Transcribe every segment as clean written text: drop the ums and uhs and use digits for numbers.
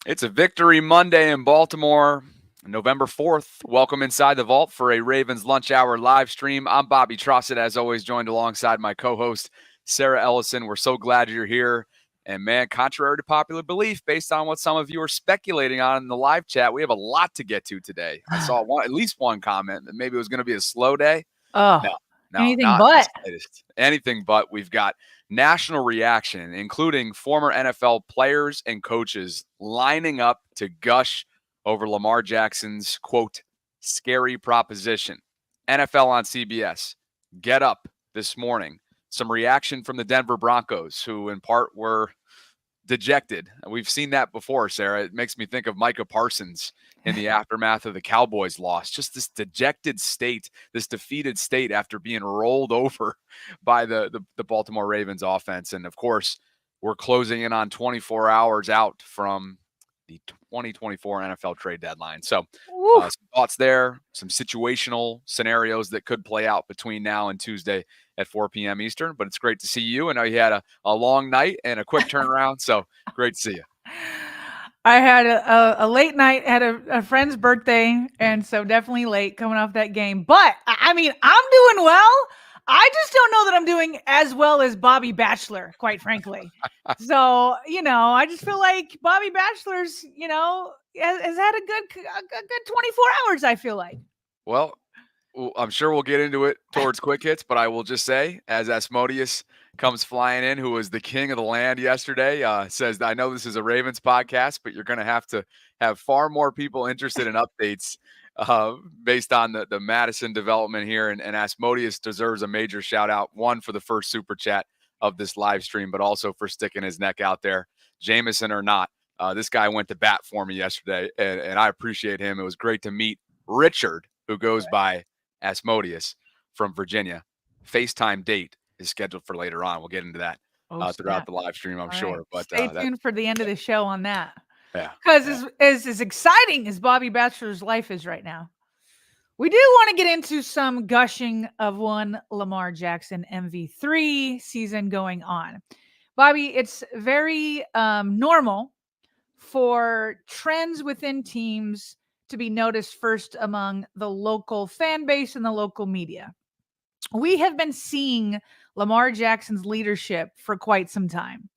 It's a victory Monday in Baltimore, November 4th. Welcome inside the vault for a Ravens lunch hour live stream. I'm Bobby Trossett, as always, joined alongside my co-host, Sarah Ellison. We're so glad you're here. And, man, contrary to popular belief, based on what some of you are speculating on in the live chat, we have a lot to get to today. I saw at least one comment that maybe it was going to be a slow day. No, anything but. Anything but. We've got national reaction, including former NFL players and coaches lining up to gush over Lamar Jackson's, quote, scary proposition. NFL on CBS. Get up this morning. Some reaction from the Denver Broncos, who in part were dejected. We've seen that before, Sarah. It makes me think of Micah Parsons in the aftermath of the Cowboys loss. Just this dejected state, this defeated state after being rolled over by the Baltimore Ravens offense. And, of course, we're closing in on 24 hours out from the 2024 NFL trade deadline. So some thoughts there, some situational scenarios that could play out between now and Tuesday at 4 p.m. Eastern. But it's great to see you. I know you had a long night and a quick turnaround, so great to see you. I had a late night, had a friend's birthday, and so definitely late coming off that game. But, I mean, I'm doing well. I just don't know that I'm doing as well as Bobby Bachelor, quite frankly. So, I just feel like Bobby Bachelor's, has had a good 24 hours, I feel like. Well, I'm sure we'll get into it towards quick hits, but I will just say, as Asmodeus comes flying in, who was the king of the land yesterday, says, I know this is a Ravens podcast, but you're going to have far more people interested in updates based on the Madison development here. And Asmodeus deserves a major shout out, one for the first super chat of this live stream, but also for sticking his neck out there. Jameson or not, this guy went to bat for me yesterday, and I appreciate him. It was great to meet Richard, who goes by Asmodeus from Virginia. FaceTime date is scheduled for later on. We'll get into that throughout the live stream, I'm sure. But stay tuned for the end of the show on that. Yeah. Because as exciting as Bobby Bachelor's life is right now, we do want to get into some gushing of one Lamar Jackson MV3 season going on. Bobby, it's very normal for trends within teams to be noticed first among the local fan base and the local media. We have been seeing Lamar Jackson's leadership for quite some time.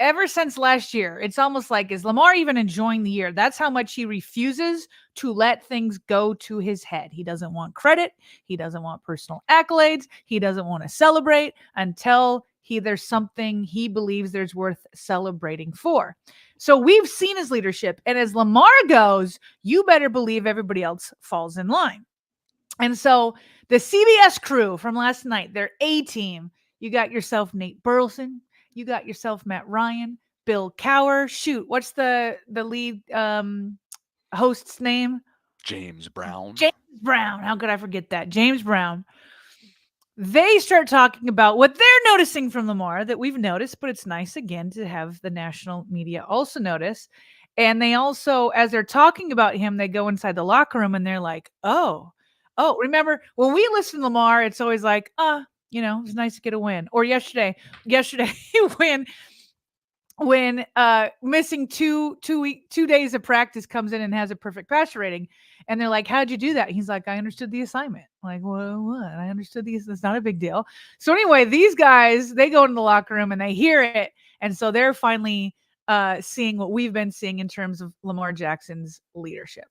Ever since last year, it's almost like, is Lamar even enjoying the year? That's how much he refuses to let things go to his head. He doesn't want credit. He doesn't want personal accolades. He doesn't want to celebrate until there's something he believes there's worth celebrating for. So we've seen his leadership. And as Lamar goes, you better believe everybody else falls in line. And so the CBS crew from last night, their A-team, you got yourself Nate Burleson. You got yourself Matt Ryan, Bill Cowher. Shoot, what's the lead host's name? James Brown. James Brown. How could I forget that? James Brown. They start talking about what they're noticing from Lamar that we've noticed, but it's nice, again, to have the national media also notice. And they also, as they're talking about him, they go inside the locker room and they're like, oh, remember, when we listen to Lamar, it's always like, it's nice to get a win. Or yesterday when missing two days of practice comes in and has a perfect passer rating, and they're like, how'd you do that? He's like, I understood the assignment. I'm like, well, what? I understood these. It's not a big deal. So anyway, these guys, they go into the locker room and they hear it. And so they're finally seeing what we've been seeing in terms of Lamar Jackson's leadership.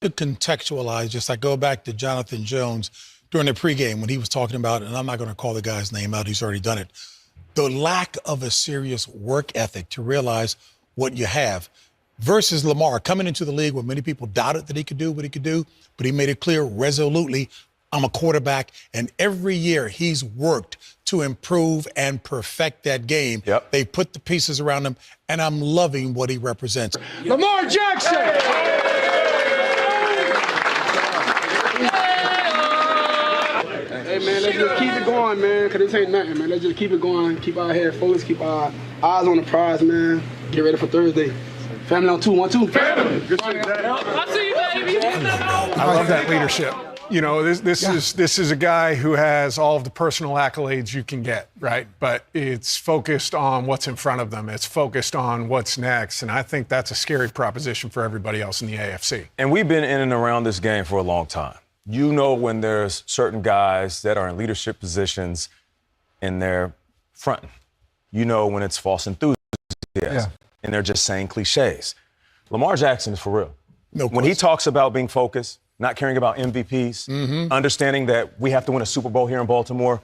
To contextualize, just I go back to Jonathan Jones during the pregame when he was talking about, and I'm not going to call the guy's name out, he's already done it, the lack of a serious work ethic to realize what you have versus Lamar coming into the league where many people doubted that he could do what he could do, but he made it clear resolutely, I'm a quarterback, and every year he's worked to improve and perfect that game. Yep. They put the pieces around him, and I'm loving what he represents. Lamar Jackson! Hey, man, let's just keep it going, man, because this ain't nothing, man. Let's just keep it going, keep our head focused, keep our eyes on the prize, man. Get ready for Thursday. Family on 2, 1, 2. Family! Good shit, I see you, baby. I love that leadership. You know, this is a guy who has all of the personal accolades you can get, right? But it's focused on what's in front of them. It's focused on what's next. And I think that's a scary proposition for everybody else in the AFC. And we've been in and around this game for a long time. You know when there's certain guys that are in leadership positions and they're fronting. You know when it's false enthusiasm and they're just saying cliches. Lamar Jackson is for real. No when he talks about being focused, not caring about MVPs, understanding that we have to win a Super Bowl here in Baltimore,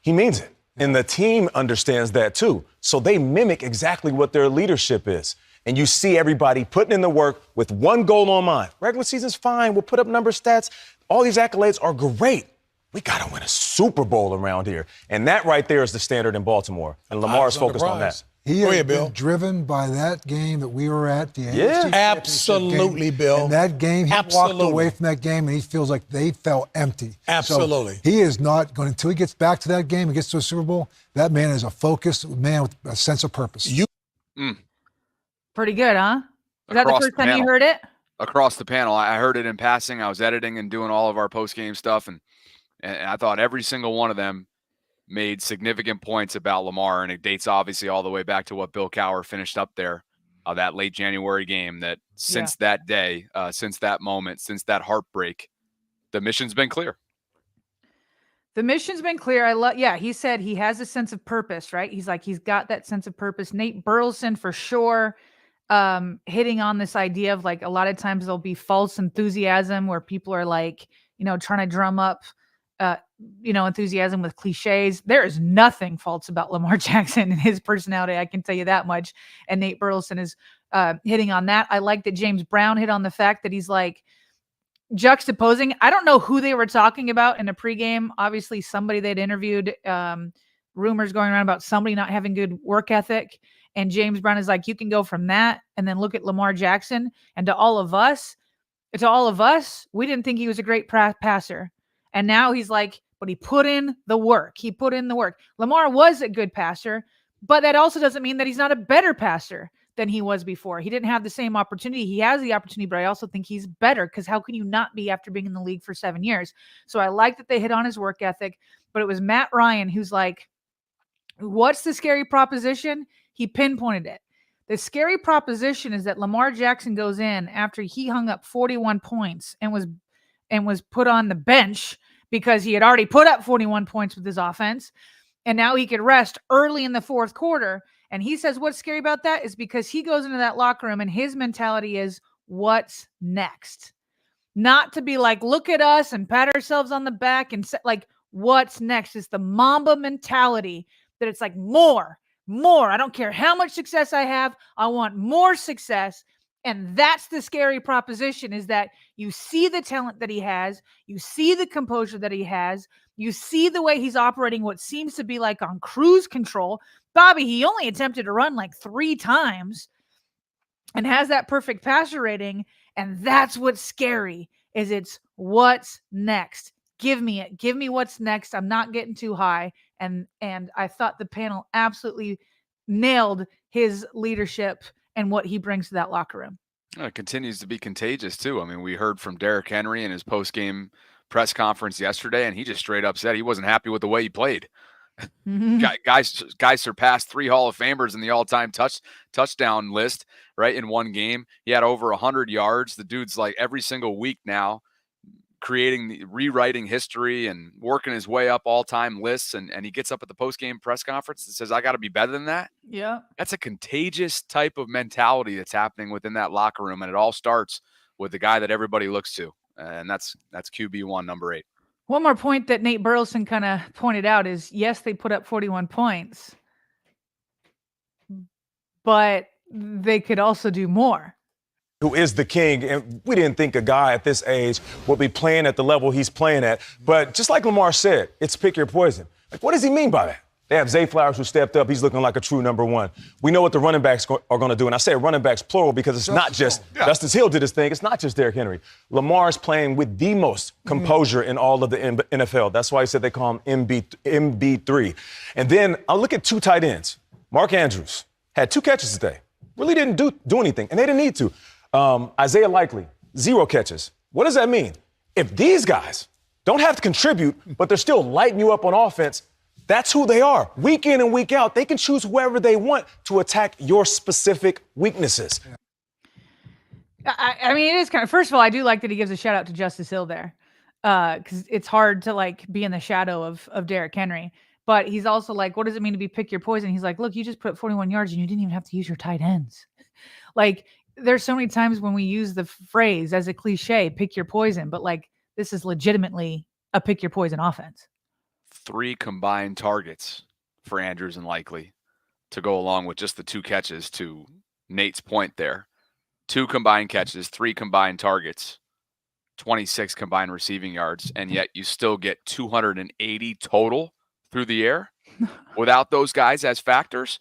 he means it. And the team understands that too. So they mimic exactly what their leadership is. And you see everybody putting in the work with one goal on mind. Regular season's fine. We'll put up number stats. All these accolades are great. We got to win a Super Bowl around here. And that right there is the standard in Baltimore. And Lamar is focused on that. He has been driven by that game that we were at, the AFC absolutely, game. Bill. And that game, he walked away from that game, and he feels like they felt empty. Absolutely. So he is not going, until he gets back to that game and gets to a Super Bowl, that man is a focused man with a sense of purpose. Pretty good, huh? Is that the first time you heard it? Across the panel. I heard it in passing. I was editing and doing all of our post-game stuff, and I thought every single one of them made significant points about Lamar, and it dates obviously all the way back to what Bill Cowher finished up there, that late January game, that since that day, since that moment, since that heartbreak, the mission's been clear. The mission's been clear. He said he has a sense of purpose, right? He's like, he's got that sense of purpose. Nate Burleson, for sure, hitting on this idea of like, a lot of times there'll be false enthusiasm where people are like, trying to drum up enthusiasm with cliches. There is nothing false about Lamar Jackson and his personality. I can tell you that much. And Nate Burleson is hitting on that. I like that James Brown hit on the fact that he's like juxtaposing. I don't know who they were talking about in a pregame. Obviously somebody they'd interviewed, rumors going around about somebody not having good work ethic. And James Brown is like, you can go from that and then look at Lamar Jackson. And to all of us, we didn't think he was a great passer. And now he's like, but he put in the work. Lamar was a good passer, but that also doesn't mean that he's not a better passer than he was before. He didn't have the same opportunity. He has the opportunity, but I also think he's better, because how can you not be after being in the league for 7 years? So I like that they hit on his work ethic, but it was Matt Ryan who's like, what's the scary proposition? He pinpointed it. The scary proposition is that Lamar Jackson goes in after he hung up 41 points and was put on the bench because he had already put up 41 points with his offense. And now he could rest early in the fourth quarter. And he says what's scary about that is because he goes into that locker room and his mentality is, what's next? Not to be like, look at us and pat ourselves on the back and say, like, what's next? It's the Mamba mentality that it's like more. I don't care how much success I have. I want more success. And that's the scary proposition, is that you see the talent that he has, you see the composure that he has, you see the way he's operating what seems to be like on cruise control. Bobby, he only attempted to run like 3 times and has that perfect passer rating. And that's what's scary, is it's what's next. Give me it. Give me what's next. I'm not getting too high. And I thought the panel absolutely nailed his leadership and what he brings to that locker room. It continues to be contagious too. I mean, we heard from Derrick Henry in his post-game press conference yesterday, and he just straight up said he wasn't happy with the way he played. Guys surpassed 3 Hall of Famers in the all-time touchdown list, right, in one game. He had over 100 yards. The dude's like every single week now rewriting history and working his way up all-time lists, and he gets up at the post-game press conference and says, I got to be better than that. Yeah. That's a contagious type of mentality that's happening within that locker room, and it all starts with the guy that everybody looks to, and that's QB1, number 8. One more point that Nate Burleson kind of pointed out is, yes, they put up 41 points, but they could also do more. Who is the king, and we didn't think a guy at this age would be playing at the level he's playing at. But just like Lamar said, it's pick your poison. Like, what does he mean by that? They have Zay Flowers who stepped up. He's looking like a true number 1. We know what the running backs are going to do. And I say running backs plural because it's not just Justice Hill did his thing. It's not just Derrick Henry. Lamar's playing with the most composure in all of the NFL. That's why he said they call him MB3. And then I'll look at 2 tight ends. Mark Andrews had 2 catches today. Really didn't do anything, and they didn't need to. Isaiah Likely, 0 catches. What does that mean? If these guys don't have to contribute, but they're still lighting you up on offense, that's who they are. Week in and week out, they can choose whoever they want to attack your specific weaknesses. I mean, it is kind of, first of all, I do like that he gives a shout out to Justice Hill there. Because it's hard to like be in the shadow of Derrick Henry. But he's also like, what does it mean to be pick your poison? He's like, look, you just put up 41 yards and you didn't even have to use your tight ends. Like, there's so many times when we use the phrase as a cliche, pick your poison, but like, this is legitimately a pick your poison offense. 3 combined targets for Andrews and Likely to go along with just the 2 catches, to Nate's point there. 2 combined catches, 3 combined targets, 26 combined receiving yards, and yet you still get 280 total through the air without those guys as factors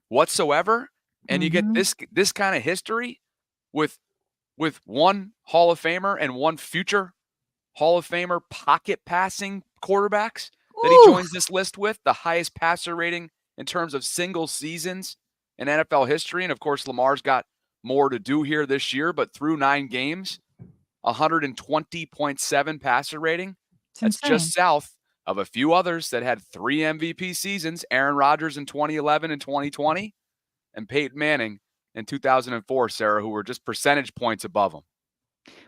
whatsoever. And you get this kind of history with one Hall of Famer and one future Hall of Famer pocket passing quarterbacks that he joins this list with, the highest passer rating in terms of single seasons in NFL history. And of course, Lamar's got more to do here this year, but through 9 games, 120.7 passer rating. That's just south of a few others that had 3 MVP seasons, Aaron Rodgers in 2011 and 2020, and Peyton Manning in 2004, Sarah, who were just percentage points above him.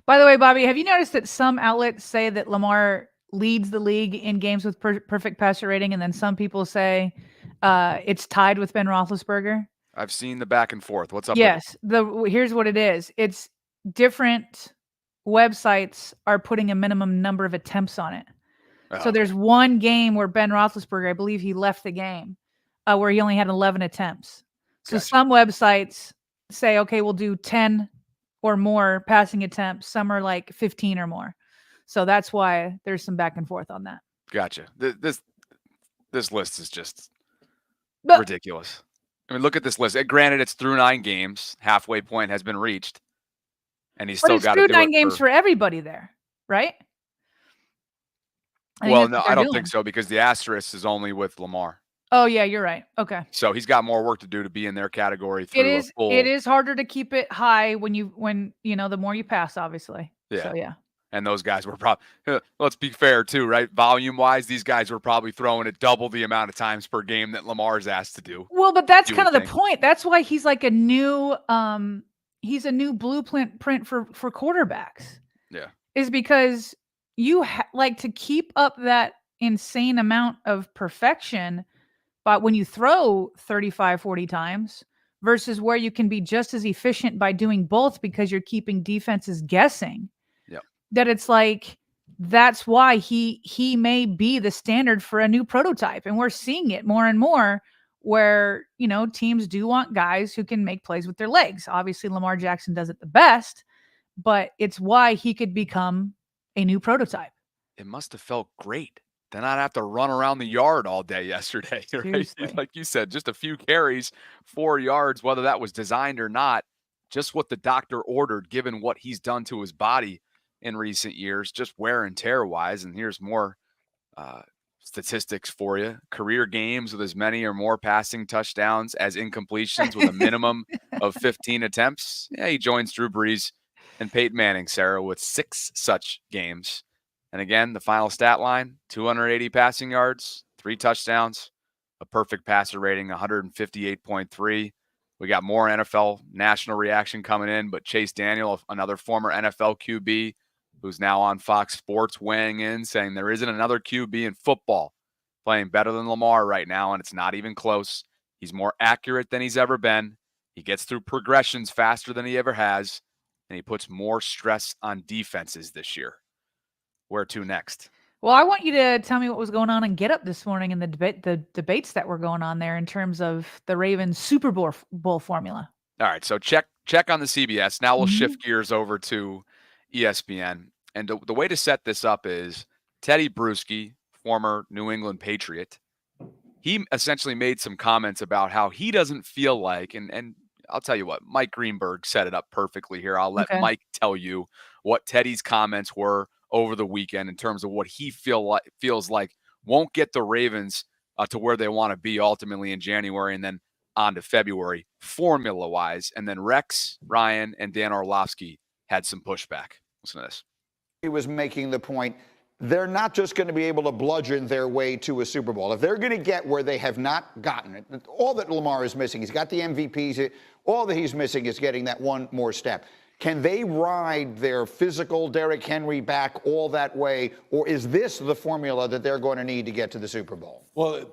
By the way, Bobby, have you noticed that some outlets say that Lamar leads the league in games with perfect passer rating, and then some people say it's tied with Ben Roethlisberger? I've seen the back and forth. What's up? Yes. Here's what it is. It's different websites are putting a minimum number of attempts on it. So there's one game where Ben Roethlisberger, I believe he left the game, where he only had 11 attempts. So some websites say, okay, we'll do 10 or more passing attempts. Some are like 15 or more. So that's why there's some back and forth on that. Gotcha. This list is just ridiculous. I mean, look at this list. Granted, it's through 9 games. Halfway point has been reached. And he's still got to do it. But it's through 9 games for everybody there, right? Well, no, I don't think so, because the asterisk is only with Lamar. Oh, yeah, you're right. Okay. So he's got more work to do to be in their category. Through it is harder to keep it high when the more you pass, obviously. Yeah. So, yeah. And those guys were probably, let's be fair too, right? Volume-wise, these guys were probably throwing it double the amount of times per game that Lamar's asked to do. Well, but that's kind of the point. That's why he's like a new blueprint for quarterbacks. Yeah. Is because you like to keep up that insane amount of perfection, but when you throw 35, 40 times versus where you can be just as efficient by doing both because you're keeping defenses guessing. That it's like, that's why he may be the standard for a new prototype. And we're seeing it more and more where, teams do want guys who can make plays with their legs. Obviously, Lamar Jackson does it the best, but it's why he could become a new prototype. It must have felt great to not have to run around the yard all day yesterday. Right? Like you said, just a few carries, 4 yards, whether that was designed or not, just what the doctor ordered, given what he's done to his body in recent years, just wear and tear wise. And here's more statistics for you. Career games with as many or more passing touchdowns as incompletions with a minimum of 15 attempts. Yeah, he joins Drew Brees and Peyton Manning, Sarah, with 6 such games. And again, the final stat line, 280 passing yards, 3 touchdowns, a perfect passer rating, 158.3. We got more NFL national reaction coming in, but Chase Daniel, another former NFL QB, who's now on Fox Sports, weighing in, saying there isn't another QB in football playing better than Lamar right now, and it's not even close. He's more accurate than he's ever been. He gets through progressions faster than he ever has, and he puts more stress on defenses this year. Where to next? Well, I want you to tell me what was going on in Get Up this morning and the debates that were going on there in terms of the Ravens Super Bowl formula. All right, so check on the CBS. Now we'll shift gears over to ESPN. And the way to set this up is Tedy Bruschi, former New England Patriot, he essentially made some comments about how he doesn't feel like, and I'll tell you what, Mike Greenberg set it up perfectly here. I'll let Mike tell you what Teddy's comments were over the weekend in terms of what he feels like won't get the Ravens to where they want to be ultimately in January and then on to February formula-wise. And then Rex, Ryan, and Dan Orlovsky had some pushback. Listen to this. He was making the point, they're not just going to be able to bludgeon their way to a Super Bowl. If they're going to get where they have not gotten it, all that Lamar is missing, he's got the MVPs, all that he's missing is getting that one more step. Can they ride their physical Derrick Henry back all that way, or is this the formula that they're going to need to get to the Super Bowl? Well,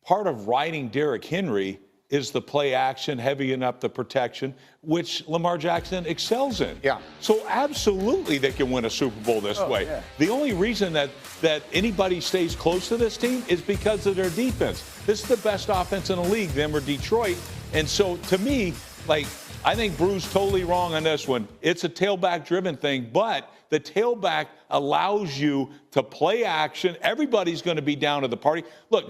part of riding Derrick Henry is the play action, heavying up the protection, which Lamar Jackson excels in. Yeah. So absolutely they can win a Super Bowl this way. Yeah. The only reason that anybody stays close to this team is because of their defense. This is the best offense in the league, them or Detroit. And so to me, I think Bru's totally wrong on this one. It's a tailback-driven thing, but the tailback allows you to play action. Everybody's going to be down to the party. Look,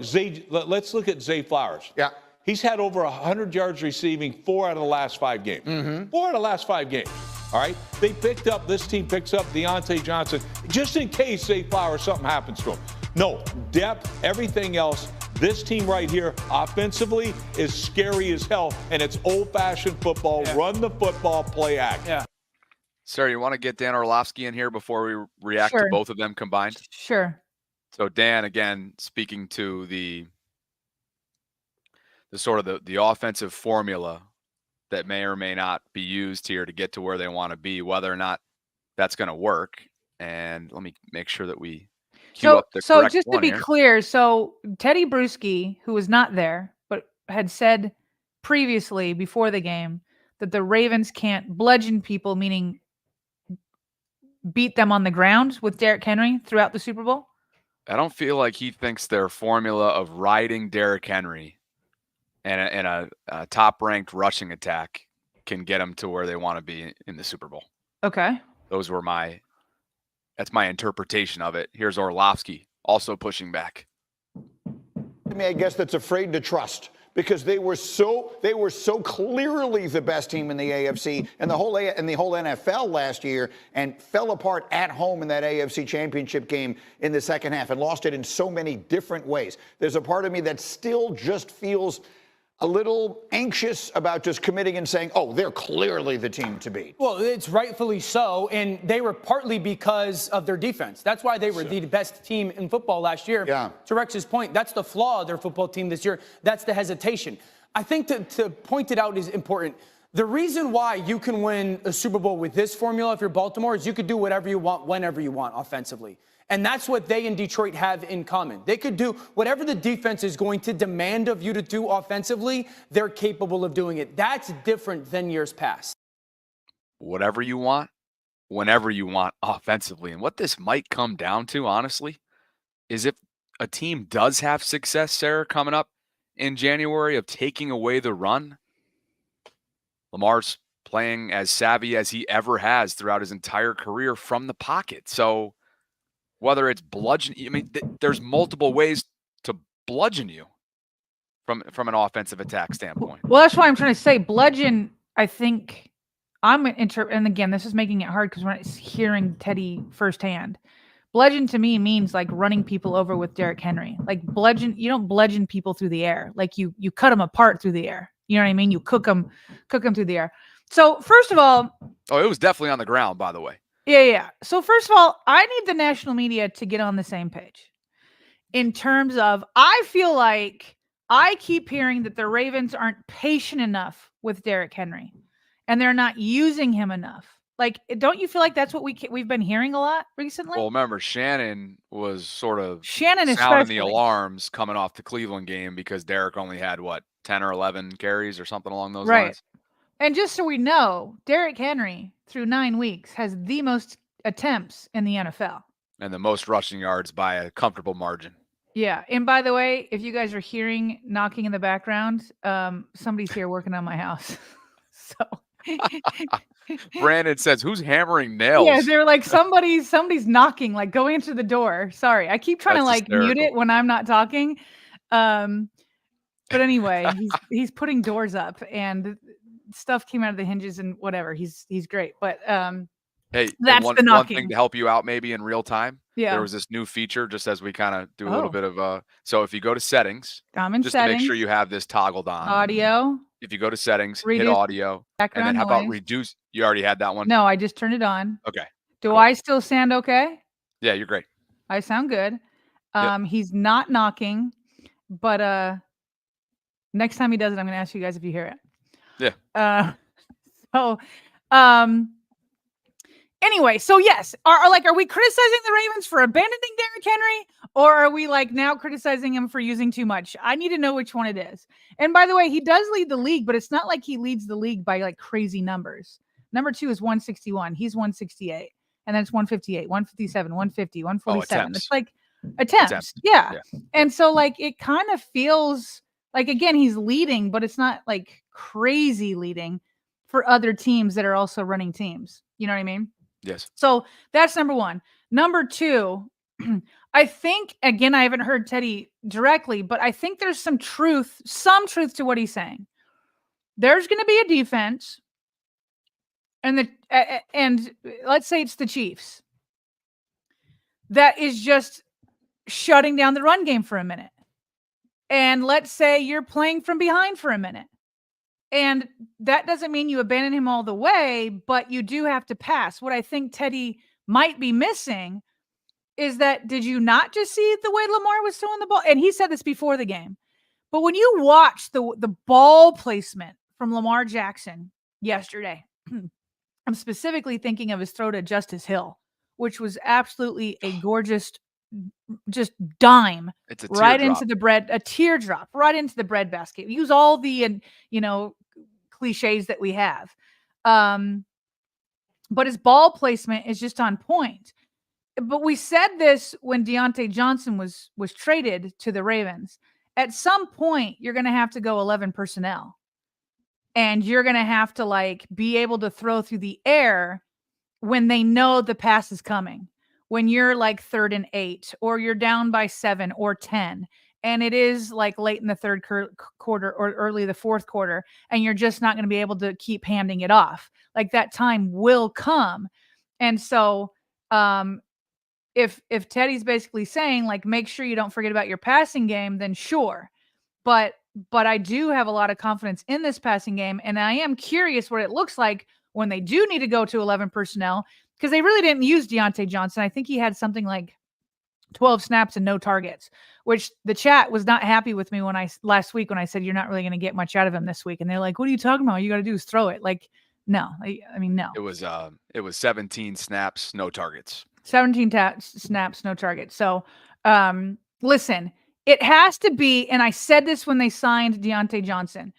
let's look at Zay Flowers. Yeah. He's had over 100 yards receiving 4 out of the last 5 games. 4 out of the last 5 games. All right? This team picks up Deontay Johnson just in case Zay Flowers, something happens to him. No, depth, everything else. This team right here, offensively, is scary as hell, and it's old-fashioned football. Yeah. Run the football, play action. Yeah. Sarah, you want to get Dan Orlovsky in here before we react to both of them combined? Sure. So Dan, again, speaking to the sort of the offensive formula that may or may not be used here to get to where they want to be, whether or not that's going to work. And let me make sure that we cue up the correct just to be here. clear, so Tedy Bruschi, who was not there, but had said previously before the game that the Ravens can't bludgeon people, meaning beat them on the ground with Derrick Henry throughout the Super Bowl. I don't feel like he thinks their formula of riding Derrick Henry and a top-ranked rushing attack can get them to where they want to be in the Super Bowl. Okay. That's my interpretation of it. Here's Orlovsky also pushing back. To me, I guess that's afraid to trust, because they were so clearly the best team in the AFC and the whole NFL last year, and fell apart at home in that AFC Championship game in the second half and lost it in so many different ways. There's a part of me that still just feels a little anxious about just committing and saying, oh, they're clearly the team to beat. Well, it's rightfully so, and they were partly because of their defense. That's why they were the best team in football last year. Yeah. To Rex's point, that's the flaw of their football team this year. That's the hesitation. I think to point it out is important. The reason why you can win a Super Bowl with this formula if you're Baltimore is you could do whatever you want, whenever you want offensively. And that's what they in Detroit have in common. They could do whatever the defense is going to demand of you to do offensively, they're capable of doing it. That's different than years past. Whatever you want, whenever you want offensively. And what this might come down to, honestly, is if a team does have success, Sarah, coming up in January of taking away the run, Lamar's playing as savvy as he ever has throughout his entire career from the pocket. So whether it's bludgeon, I mean, there's multiple ways to bludgeon you from an offensive attack standpoint. Well, that's why I'm trying to say bludgeon. I think and again, this is making it hard because we're not hearing Tedy firsthand. Bludgeon to me means like running people over with Derrick Henry. Like bludgeon, you don't bludgeon people through the air. Like you cut them apart through the air. You know what I mean? You cook them through the air. So first of all, it was definitely on the ground, by the way. Yeah. So first of all, I need the national media to get on the same page in terms of, I feel like I keep hearing that the Ravens aren't patient enough with Derrick Henry and they're not using him enough. Like, don't you feel like that's what we've been hearing a lot recently? Well, remember, Shannon was sort of sounding the alarms coming off the Cleveland game because Derrick only had, 10 or 11 carries or something along those lines? And just so we know, Derrick Henry, through 9 weeks, has the most attempts in the NFL. And the most rushing yards by a comfortable margin. Yeah. And by the way, if you guys are hearing knocking in the background, somebody's here working on my house. So Brandon says, who's hammering nails? Yeah, they're like, somebody's knocking, like go answer the door. Sorry. I keep trying to mute it when I'm not talking. But anyway, he's putting doors up and stuff came out of the hinges and whatever. He's great. But hey, that's one thing to help you out maybe in real time. Yeah. There was this new feature just as we kind of do a little bit of so if you go to settings, I'm in just settings, to make sure you have this toggled on. Audio. If you go to settings, hit audio, and then how about reduce? You already had that one? No, I just turned it on. Okay. Do Cool. I still sound okay? Yeah, you're great. I sound good. Yep. He's not knocking, but next time he does it, I'm going to ask you guys if you hear it. Yeah. So, anyway, so yes, are we criticizing the Ravens for abandoning Derrick Henry, or are we like now criticizing him for using too much? I need to know which one it is. And by the way, he does lead the league, but it's not like he leads the league by like crazy numbers. Number 2 is 161. He's 168. And then it's 158, 157, 150, 147. It's like attempts. Yeah. And so like it kind of feels like, again, he's leading, but it's not like crazy leading for other teams that are also running teams. You know what I mean? Yes. So that's number 1. Number 2, I think, again, I haven't heard Tedy directly, but I think there's some truth to what he's saying. There's going to be a defense, and let's say it's the Chiefs, that is just shutting down the run game for a minute. And let's say you're playing from behind for a minute. And that doesn't mean you abandon him all the way, but you do have to pass. What I think Tedy might be missing is that, did you not just see the way Lamar was throwing the ball? And he said this before the game. But when you watch the ball placement from Lamar Jackson yesterday, I'm specifically thinking of his throw to Justice Hill, which was absolutely a gorgeous, just dime right into the bread, a teardrop right into the bread basket. Use all the, cliches that we have. But his ball placement is just on point. But we said this when Diontae Johnson was traded to the Ravens. At some point, you're going to have to go 11 personnel. And you're going to have to like be able to throw through the air when they know the pass is coming. When you're like 3rd and 8, or you're down by 7 or 10, and it is like late in the third quarter or early the fourth quarter, and you're just not going to be able to keep handing it off. Like that time will come. And so if Tedy's basically saying like, make sure you don't forget about your passing game, then sure. But I do have a lot of confidence in this passing game, and I am curious what it looks like when they do need to go to 11 personnel, because they really didn't use Diontae Johnson. I think he had something like 12 snaps and no targets, which the chat was not happy with me last week when I said you're not really going to get much out of him this week. And they're like, what are you talking about? All you got to do is throw it. Like, no. I mean, no. It was 17 snaps, no targets. 17 snaps, no targets. So, listen, it has to be, and I said this when they signed Diontae Johnson,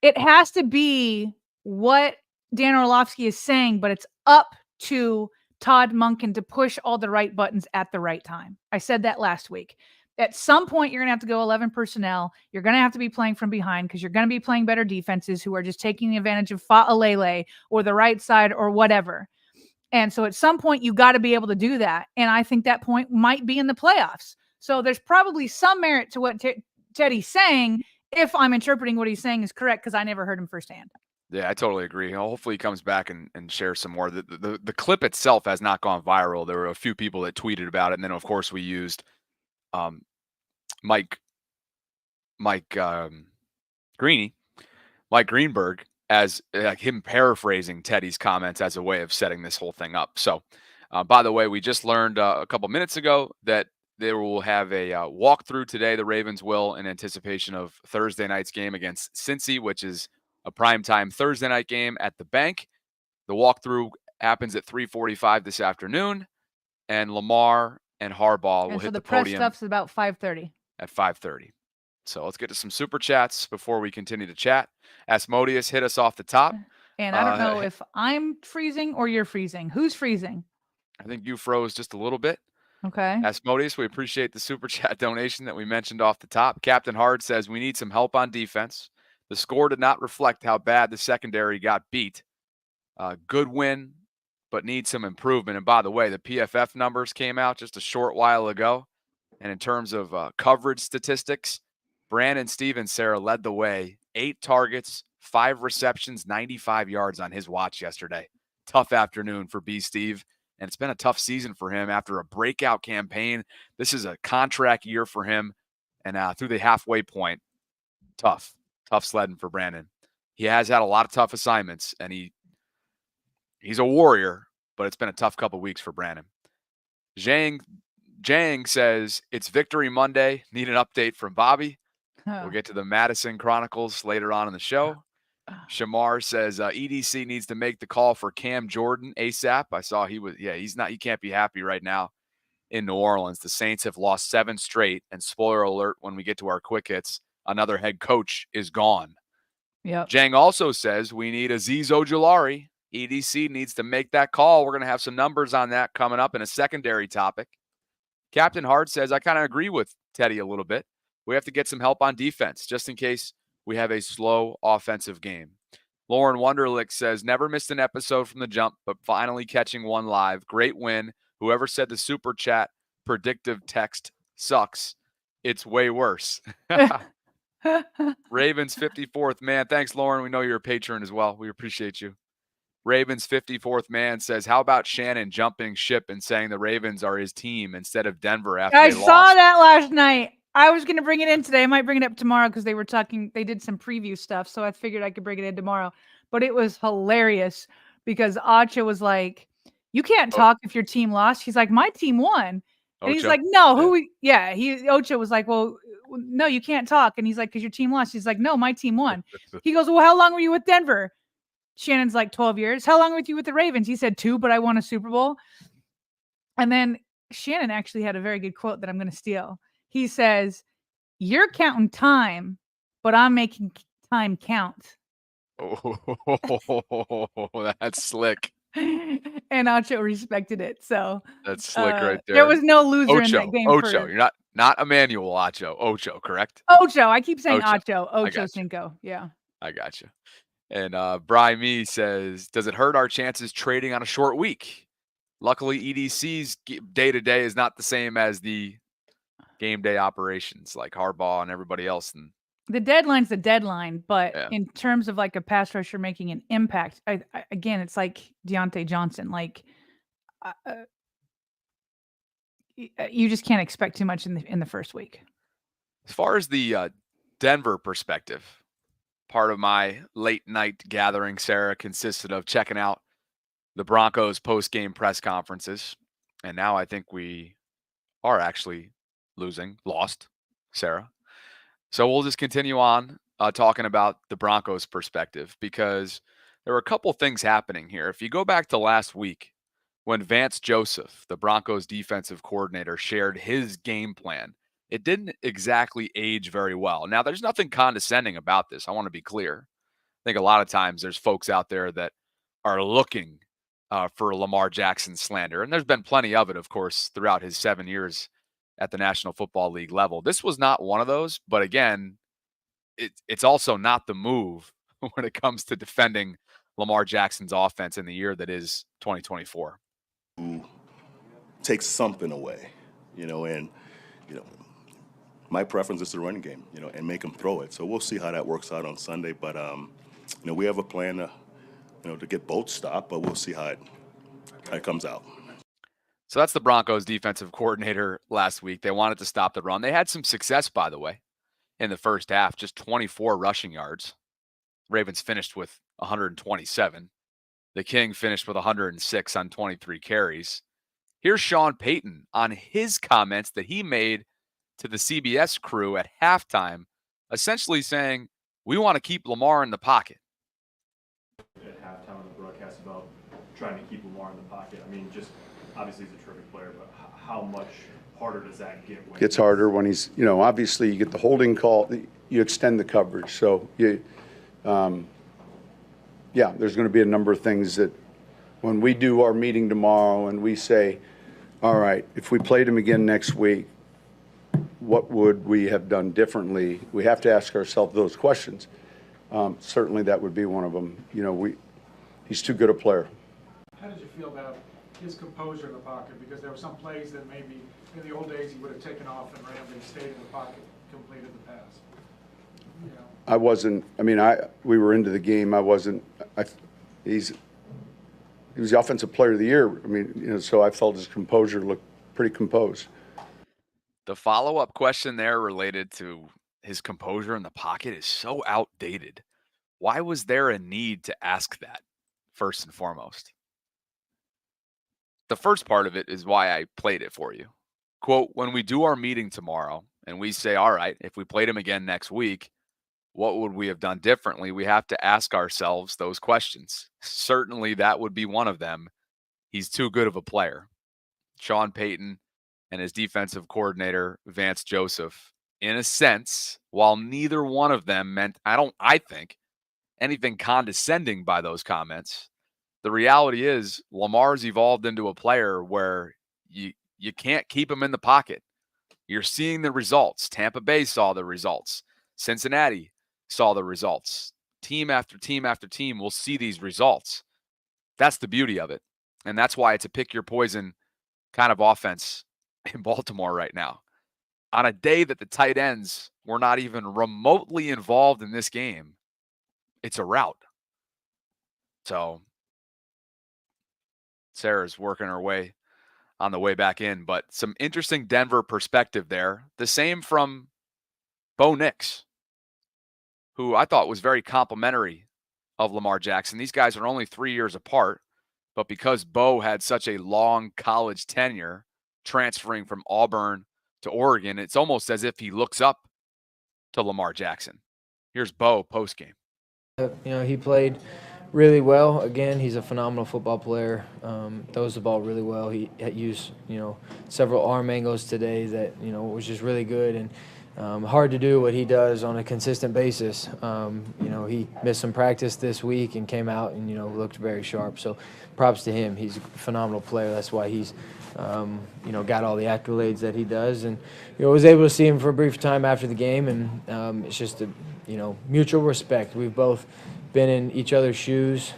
it has to be what Dan Orlovsky is saying, but it's up to Todd Monken to push all the right buttons at the right time. I said that last week. At some point, you're going to have to go 11 personnel. You're going to have to be playing from behind because you're going to be playing better defenses who are just taking advantage of Fa'alele or the right side or whatever. And so at some point, you got to be able to do that. And I think that point might be in the playoffs. So there's probably some merit to what Tedy's saying, if I'm interpreting what he's saying is correct, because I never heard him firsthand. Yeah, I totally agree. Hopefully he comes back and shares some more. The clip itself has not gone viral. There were a few people that tweeted about it. And then, of course, we used Mike Greenberg as like him paraphrasing Tedy's comments as a way of setting this whole thing up. So, by the way, we just learned a couple minutes ago that they will have a walkthrough today. The Ravens will, in anticipation of Thursday night's game against Cincy, which is a primetime Thursday night game at the Bank. The walkthrough happens at 3:45 this afternoon, and Lamar and Harbaugh will hit the podium. The press stuff's about 5:30. At 5:30. So let's get to some super chats before we continue to chat. Asmodeus hit us off the top. And I don't know if I'm freezing or you're freezing. Who's freezing? I think you froze just a little bit. Okay. Asmodeus, we appreciate the super chat donation that we mentioned off the top. Captain Hard says we need some help on defense. The score did not reflect how bad the secondary got beat. Good win, but needs some improvement. And by the way, the PFF numbers came out just a short while ago. And in terms of coverage statistics, Brandon Stevens-Sarah led the way. 8 targets, 5 receptions, 95 yards on his watch yesterday. Tough afternoon for B. Steve. And it's been a tough season for him after a breakout campaign. This is a contract year for him. And through the halfway point, tough sledding for Brandon. He has had a lot of tough assignments, and he's a warrior, but it's been a tough couple weeks for Brandon. Jang says, it's Victory Monday. Need an update from Bobby. We'll get to the Madison Chronicles later on in the show. Shamar says EDC needs to make the call for Cam Jordan ASAP. I saw he can't be happy right now in New Orleans. The Saints have lost 7 straight, and spoiler alert, when we get to our quick hits, another head coach is gone. Yep. Jang also says we need Azeez Ojulari. EDC needs to make that call. We're going to have some numbers on that coming up in a secondary topic. Captain Hart says, I kind of agree with Teddy a little bit. We have to get some help on defense just in case we have a slow offensive game. Lauren Wunderlich says, never missed an episode from the jump, but finally catching one live. Great win. Whoever said the super chat predictive text sucks, it's way worse. Ravens 54th man. Thanks, Lauren. We know you're a patron as well. We appreciate you. Ravens 54th man says, how about Shannon jumping ship and saying the Ravens are his team instead of Denver after I they saw lost? that last night. I was going to bring it in today. I might bring it up tomorrow because they did some preview stuff. So I figured I could bring it in tomorrow. But it was hilarious because Acha was like, you can't talk if your team lost. He's like, my team won. And he's Ocho? like, no, Ocha was like, well, no, you can't talk. And he's like, because your team lost. He's like, no, my team won. He goes, well, how long were you with Denver? Shannon's like 12 years. How long were you with the Ravens? He said 2, but I won a Super Bowl. And then Shannon actually had a very good quote that I'm going to steal. He says, you're counting time, but I'm making time count. Oh, that's slick. And Ocho respected it. So That's slick right there. There was no loser in that game. Ocho. You're not Emmanuel Ocho. Ocho, correct? Ocho. I keep saying Ocho. Ocho Cinco. Yeah. I got you. And Bri Me says, does it hurt our chances trading on a short week? Luckily, EDC's day-to-day is not the same as the game day operations like Harbaugh and everybody else. And the deadline's the deadline, but in terms of like a pass rusher making an impact, again, it's like Deontay Johnson. Like, you just can't expect too much in the first week. As far as the Denver perspective, part of my late night gathering, Sarah, consisted of checking out the Broncos post-game press conferences. And now I think we are actually lost, Sarah. So we'll just continue on talking about the Broncos perspective because there were a couple things happening here. If you go back to last week when Vance Joseph, the Broncos defensive coordinator, shared his game plan, it didn't exactly age very well. Now, there's nothing condescending about this. I want to be clear. I think a lot of times there's folks out there that are looking for Lamar Jackson slander, and there's been plenty of it, of course, throughout his 7 years at the National Football League level. This was not one of those, but again, it's also not the move when it comes to defending Lamar Jackson's offense in the year that is 2024. Takes something away, and my preference is the running game, and make them throw it. So we'll see how that works out on Sunday. But we have a plan to get both stopped, but we'll see how it comes out. So that's the Broncos defensive coordinator last week. They wanted to stop the run. They had some success, by the way, in the first half, just 24 rushing yards. Ravens finished with 127. The King finished with 106 on 23 carries. Here's Sean Payton on his comments that he made to the CBS crew at halftime, essentially saying, we want to keep Lamar in the pocket. At halftime on the broadcast about trying to keep Lamar in the pocket. I mean, just obviously he's a terrific player, but how much harder does that get? When gets harder when he's, obviously you get the holding call, you extend the coverage. So there's going to be a number of things that when we do our meeting tomorrow and we say, all right, if we played him again next week, what would we have done differently? We have to ask ourselves those questions. Certainly that would be one of them. He's too good a player. How did you feel about his composure in the pocket? Because there were some plays that maybe in the old days he would have taken off and ran, but he stayed in the pocket, completed the pass. I wasn't. I mean, we were into the game. He was the offensive player of the year. I mean, so I felt his composure looked pretty composed. The follow-up question there related to his composure in the pocket is so outdated. Why was there a need to ask that first and foremost? the first part of it is why I played it for you. Quote, when we do our meeting tomorrow and we say, all right, if we played him again next week, what would we have done differently? We have to ask ourselves those questions. Certainly that would be one of them. He's too good of a player. Sean Payton and his defensive coordinator, Vance Joseph, in a sense, while neither one of them meant, I think, anything condescending by those comments, the reality is Lamar's evolved into a player where you can't keep him in the pocket. You're seeing the results. Tampa Bay saw the results. Cincinnati saw the results. Team after team after team will see these results. That's the beauty of it. And that's why it's a pick your poison kind of offense in Baltimore right now. On a day that the tight ends were not even remotely involved in this game, it's a rout. So Sarah's working her way on the way back in, but some interesting Denver perspective there. The same from Bo Nix, who I thought was very complimentary of Lamar Jackson. These guys are only 3 years apart, but because Bo had such a long college tenure transferring from Auburn to Oregon, it's almost as if he looks up to Lamar Jackson. Here's Bo postgame. He played really well. Again, he's a phenomenal football player. Throws the ball really well. He used, several arm angles today that, was just really good and hard to do what he does on a consistent basis. He missed some practice this week and came out and, looked very sharp. So props to him. He's a phenomenal player. That's why he's, got all the accolades that he does. And, was able to see him for a brief time after the game. And it's just a, mutual respect. We've both been in each other's shoes.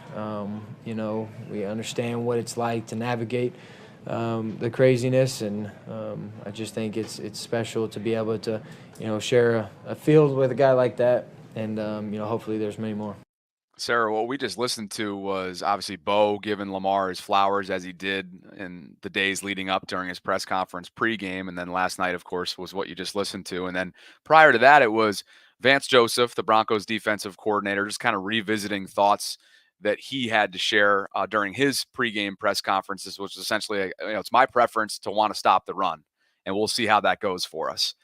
We understand what it's like to navigate the craziness, and I just think it's special to be able to, share a field with a guy like that, and hopefully there's many more. Sarah, what we just listened to was obviously Bo giving Lamar his flowers as he did in the days leading up during his press conference pregame, and then last night, of course, was what you just listened to, and then prior to that, it was Vance Joseph, the Broncos defensive coordinator, just kind of revisiting thoughts that he had to share during his pregame press conferences, which is essentially, it's my preference to want to stop the run, and we'll see how that goes for us.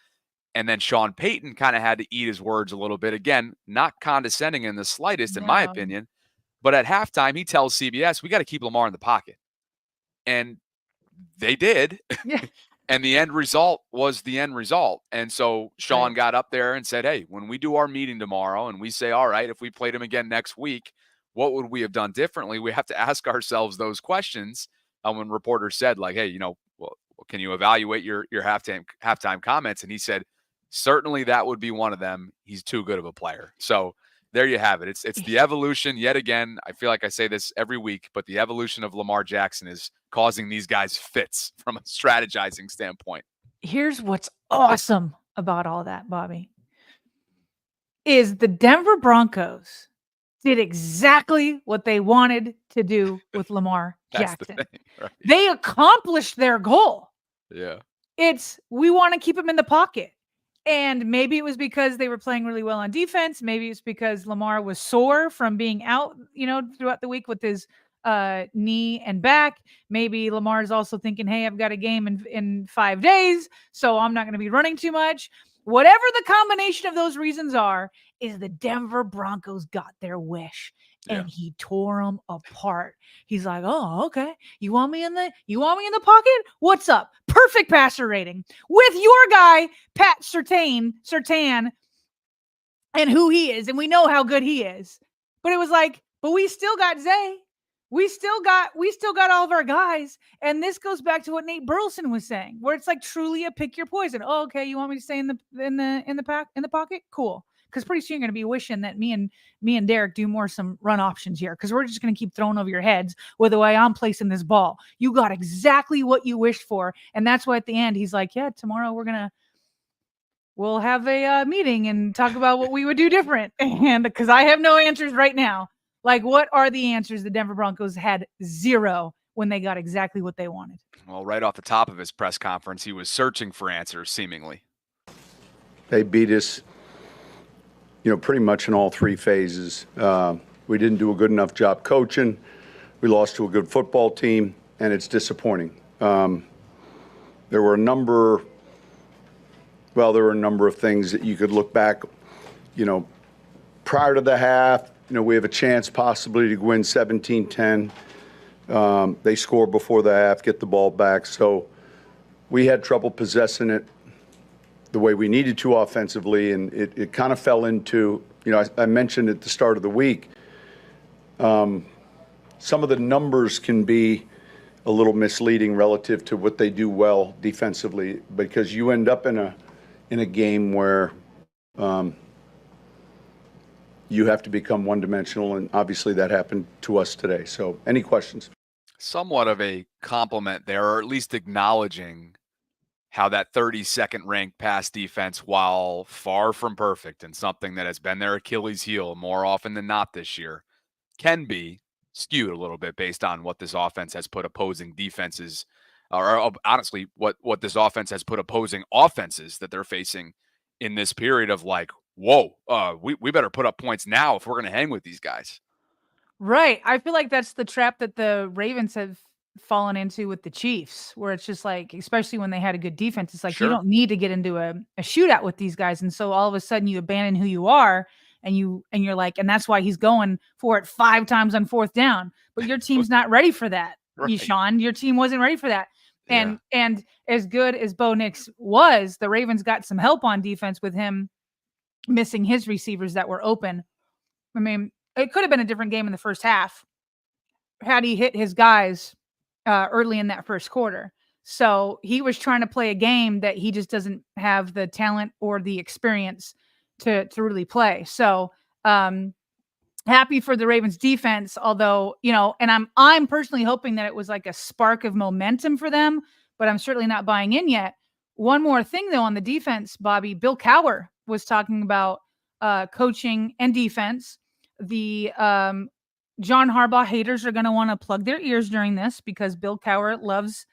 And then Sean Payton kind of had to eat his words a little bit. Again, not condescending in the slightest, in my opinion, but at halftime, he tells CBS, we got to keep Lamar in the pocket. And they did. Yeah. And the end result was the end result. And so Sean got up there and said, hey, when we do our meeting tomorrow and we say, all right, if we played him again next week, what would we have done differently? We have to ask ourselves those questions. When reporters said, like, hey, well, can you evaluate your halftime comments? And he said, certainly that would be one of them. He's too good of a player. So there you have it. It's the evolution yet again. I feel like I say this every week, but the evolution of Lamar Jackson is causing these guys fits from a strategizing standpoint. Here's what's awesome about all that, Bobby, is the Denver Broncos did exactly what they wanted to do with Lamar Jackson. The thing, right? They accomplished their goal. Yeah. We want to keep him in the pocket. And maybe it was because they were playing really well on defense. Maybe it's because Lamar was sore from being out, throughout the week with his knee and back. Maybe Lamar's also thinking, hey, I've got a game in 5 days, so I'm not going to be running too much. Whatever the combination of those reasons are, is the Denver Broncos got their wish. And he tore them apart. He's like, oh, okay. You want me in the pocket? What's up? Perfect passer rating with your guy, Pat Surtain, and who he is. And we know how good he is. But it was like, but we still got Zay. We still got all of our guys. And this goes back to what Nate Burleson was saying, where it's like truly a pick your poison. Oh, okay. You want me to stay in the pocket? Cool. Because pretty soon you're going to be wishing that me and Derek do some run options here, because we're just going to keep throwing over your heads with the way I'm placing this ball. You got exactly what you wished for. And that's why at the end, he's like, yeah, tomorrow we'll have a meeting and talk about what we would do different. And because I have no answers right now. Like, what are the answers? The Denver Broncos had zero when they got exactly what they wanted. Well, right off the top of his press conference, he was searching for answers, seemingly. They beat us, pretty much in all three phases. We didn't do a good enough job coaching. We lost to a good football team. and it's disappointing. There were a number of things that you could look back, prior to the half, we have a chance possibly to win 17-10. They score before the half, get the ball back. So we had trouble possessing it the way we needed to offensively, and it kind of fell into, I mentioned at the start of the week, some of the numbers can be a little misleading relative to what they do well defensively, because you end up in a game where you have to become one-dimensional, and obviously that happened to us today. So any questions? Somewhat of a compliment there, or at least acknowledging how that 32nd ranked pass defense, while far from perfect and something that has been their Achilles heel more often than not this year, can be skewed a little bit based on what this offense has put opposing defenses, or honestly, what this offense has put opposing offenses that they're facing in this period of like, whoa, we better put up points now if we're going to hang with these guys. Right. I feel like that's the trap that the Ravens have fallen into with the Chiefs, where it's just like, especially when they had a good defense, it's like, you don't need to get into a shootout with these guys. And so all of a sudden you abandon who you are, and you're like, and that's why he's going for it 5 times on 4th down. But your team's not ready for that. Right. Sean, your team wasn't ready for that. And as good as Bo Nix was, the Ravens got some help on defense with him missing his receivers that were open. I mean, it could have been a different game in the first half had he hit his guys early in that first quarter. So he was trying to play a game that he just doesn't have the talent or the experience to really play. So happy for the Ravens defense, although, and I'm personally hoping that it was like a spark of momentum for them, but I'm certainly not buying in yet. One more thing though, on the defense, Bobby, Bill Cowher was talking about coaching and defense. The John Harbaugh haters are going to want to plug their ears during this, because Bill Cowher loves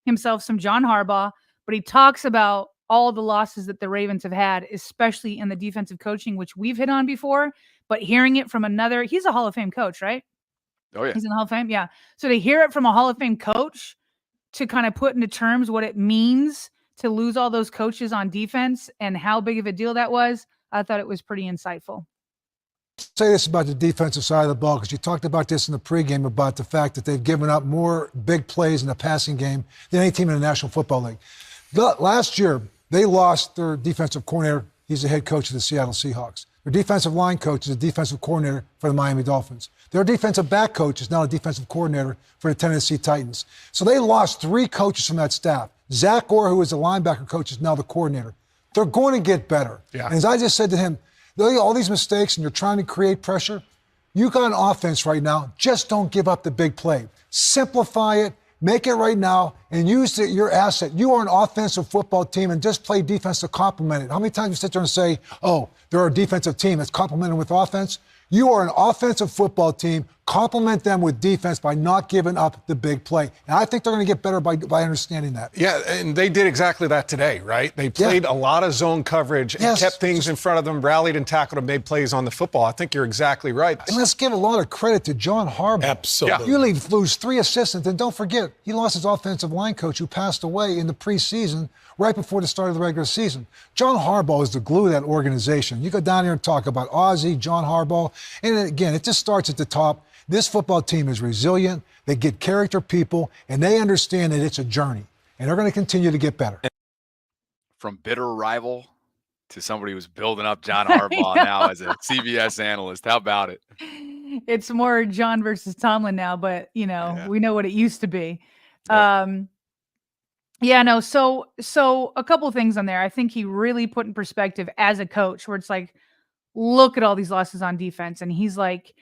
himself some John Harbaugh, but he talks about all the losses that the Ravens have had, especially in the defensive coaching, which we've hit on before, but hearing it from he's a Hall of Fame coach, right? Oh yeah. He's in the Hall of Fame. Yeah. So to hear it from a Hall of Fame coach, to kind of put into terms what it means to lose all those coaches on defense and how big of a deal that was, I thought it was pretty insightful. Say this about the defensive side of the ball, because you talked about this in the pregame about the fact that they've given up more big plays in the passing game than any team in the National Football League. Last year, they lost their defensive coordinator. He's the head coach of the Seattle Seahawks. Their defensive line coach is a defensive coordinator for the Miami Dolphins. Their defensive back coach is now a defensive coordinator for the Tennessee Titans. So they lost 3 coaches from that staff. Zach Orr, who was the linebacker coach, is now the coordinator. They're going to get better. Yeah. And as I just said to him, all these mistakes and you're trying to create pressure, you got an offense right now. Just don't give up the big play. Simplify it. Make it right now and use your asset. You are an offensive football team, and just play defense to complement it. How many times you sit there and say, oh, they're a defensive team that's complemented with offense? You are an offensive football team. Complement them with defense by not giving up the big play. And I think they're going to get better by understanding that. Yeah, and they did exactly that today, right? They played a lot of zone coverage and kept things in front of them, rallied and tackled and made plays on the football. I think you're exactly right. And let's give a lot of credit to John Harbaugh. Absolutely. You lose 3 assistants, and don't forget, he lost his offensive line coach who passed away in the preseason right before the start of the regular season. John Harbaugh is the glue of that organization. You go down here and talk about Ozzie, John Harbaugh, and again, it just starts at the top. This football team is resilient. They get character people, and they understand that it's a journey, and they're going to continue to get better. From bitter rival to somebody who's building up John Harbaugh now as a CBS analyst. How about it? It's more John versus Tomlin now, but we know what it used to be. Yep. So a couple things on there. I think he really put in perspective as a coach, where it's like, look at all these losses on defense. And he's like,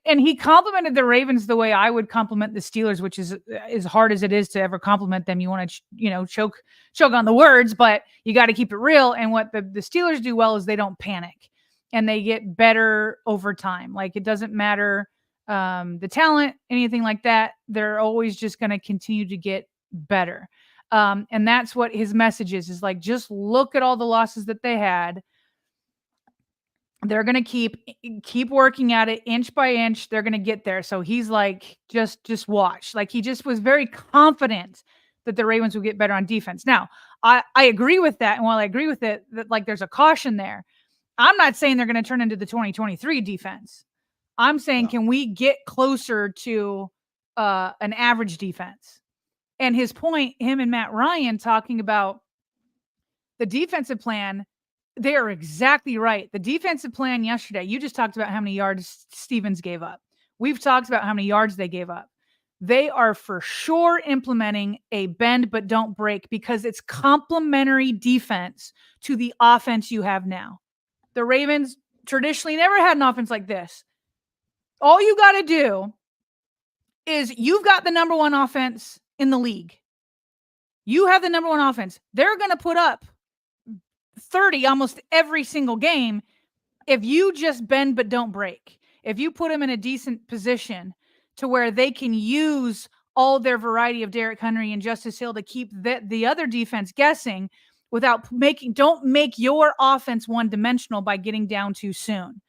and he complimented the Ravens the way I would compliment the Steelers, which is as hard as it is to ever compliment them. You want to, choke on the words, but you got to keep it real. And what the Steelers do well is they don't panic, and they get better over time. Like, it doesn't matter the talent, anything like that. They're always just going to continue to get better. And that's what his message is like, just look at all the losses that they had. They're going to keep working at it inch by inch. They're going to get there. So he's like, just watch. Like, he just was very confident that the Ravens would get better on defense. Now, I agree with that. And while I agree with it, that like there's a caution there. I'm not saying they're going to turn into the 2023 defense. I'm saying, can we get closer to an average defense? And his point, him and Matt Ryan talking about the defensive plan, they are exactly right. The defensive plan yesterday, you just talked about how many yards Stevens gave up. We've talked about how many yards they gave up. They are for sure implementing a bend but don't break because it's complementary defense to the offense you have now. The Ravens traditionally never had an offense like this. All you got to do is you've got the number one offense in the league. You have the number one offense. They're going to put up 30 almost every single game if you just bend but don't break. If you put them in a decent position to where they can use all their variety of Derrick Henry and Justice Hill to keep the other defense guessing without don't make your offense one-dimensional by getting down too soon.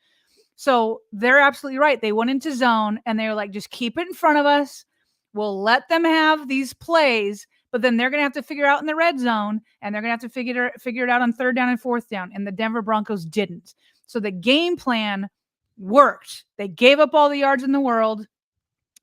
So they're absolutely right. They went into zone and they were like, just keep it in front of us. We'll let them have these plays, but then they're going to have to figure out in the red zone, and they're going to have to figure it out on 3rd down and 4th down. And the Denver Broncos didn't. So the game plan worked. They gave up all the yards in the world,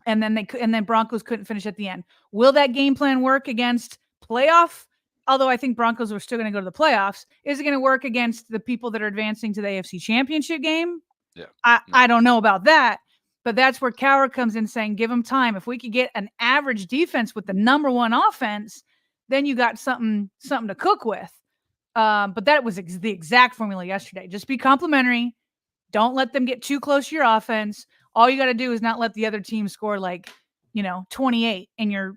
and then Broncos couldn't finish at the end. Will that game plan work against playoff? Although I think Broncos are still going to go to the playoffs. Is it going to work against the people that are advancing to the AFC Championship game? Yeah. I don't know about that. But that's where Cowher comes in saying, give them time. If we could get an average defense with the number one offense, then you got something to cook with. But that was the exact formula yesterday. Just be complimentary. Don't let them get too close to your offense. All you got to do is not let the other team score 28, and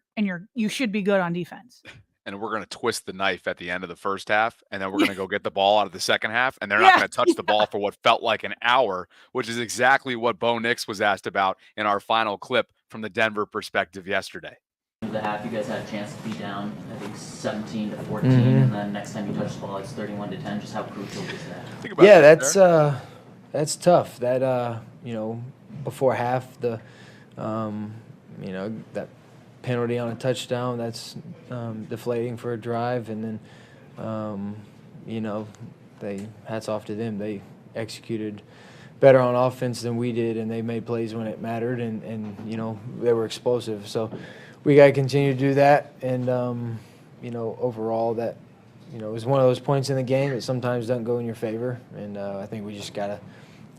you should be good on defense. And we're going to twist the knife at the end of the first half, and then we're going to go get the ball out of the second half, and they're not going to touch the ball for what felt like an hour, which is exactly what Bo Nix was asked about in our final clip from the Denver perspective yesterday. The half, you guys had a chance to be down, I think 17-14, and then next time you touch the ball, it's 31-10. Just how crucial was that? Yeah, that's tough. That before half, that penalty on a touchdown, that's deflating for a drive, and then they hats off to them. They executed better on offense than we did, and they made plays when it mattered, and they were explosive. So we got to continue to do that, and overall that it was one of those points in the game that sometimes doesn't go in your favor, and I think we just got to,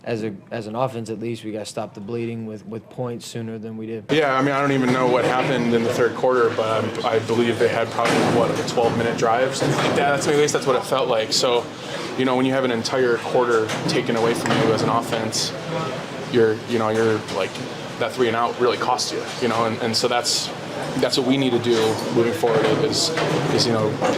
as an offense at least, we got to stop the bleeding with points sooner than we did. Yeah, I mean, I don't even know what happened in the third quarter, but I believe they had probably, a 12-minute drive, something like that. At least that's what it felt like. So, when you have an entire quarter taken away from you as an offense, you're like, that 3 and out really costs you, and so that's what we need to do moving forward is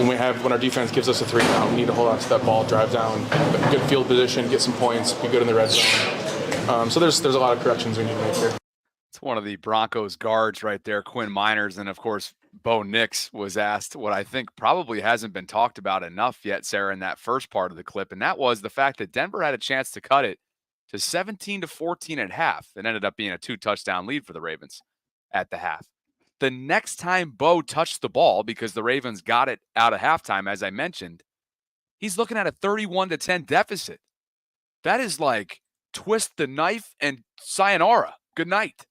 when our defense gives us a 3 and out, we need to hold on to that ball, drive down, good field position, get some points, be good in the red zone. So there's a lot of corrections we need to make here. It's one of the Broncos guards right there, Quinn Miners, and of course Bo Nix was asked what I think probably hasn't been talked about enough yet, Sarah, in that first part of the clip, and that was the fact that Denver had a chance to cut it to 17-14 at half. It ended up being a 2-touchdown lead for the Ravens at the half. The next time Bo touched the ball, because the Ravens got it out of halftime, as I mentioned, he's looking at a 31-10 deficit. That is like twist the knife and sayonara. Good night.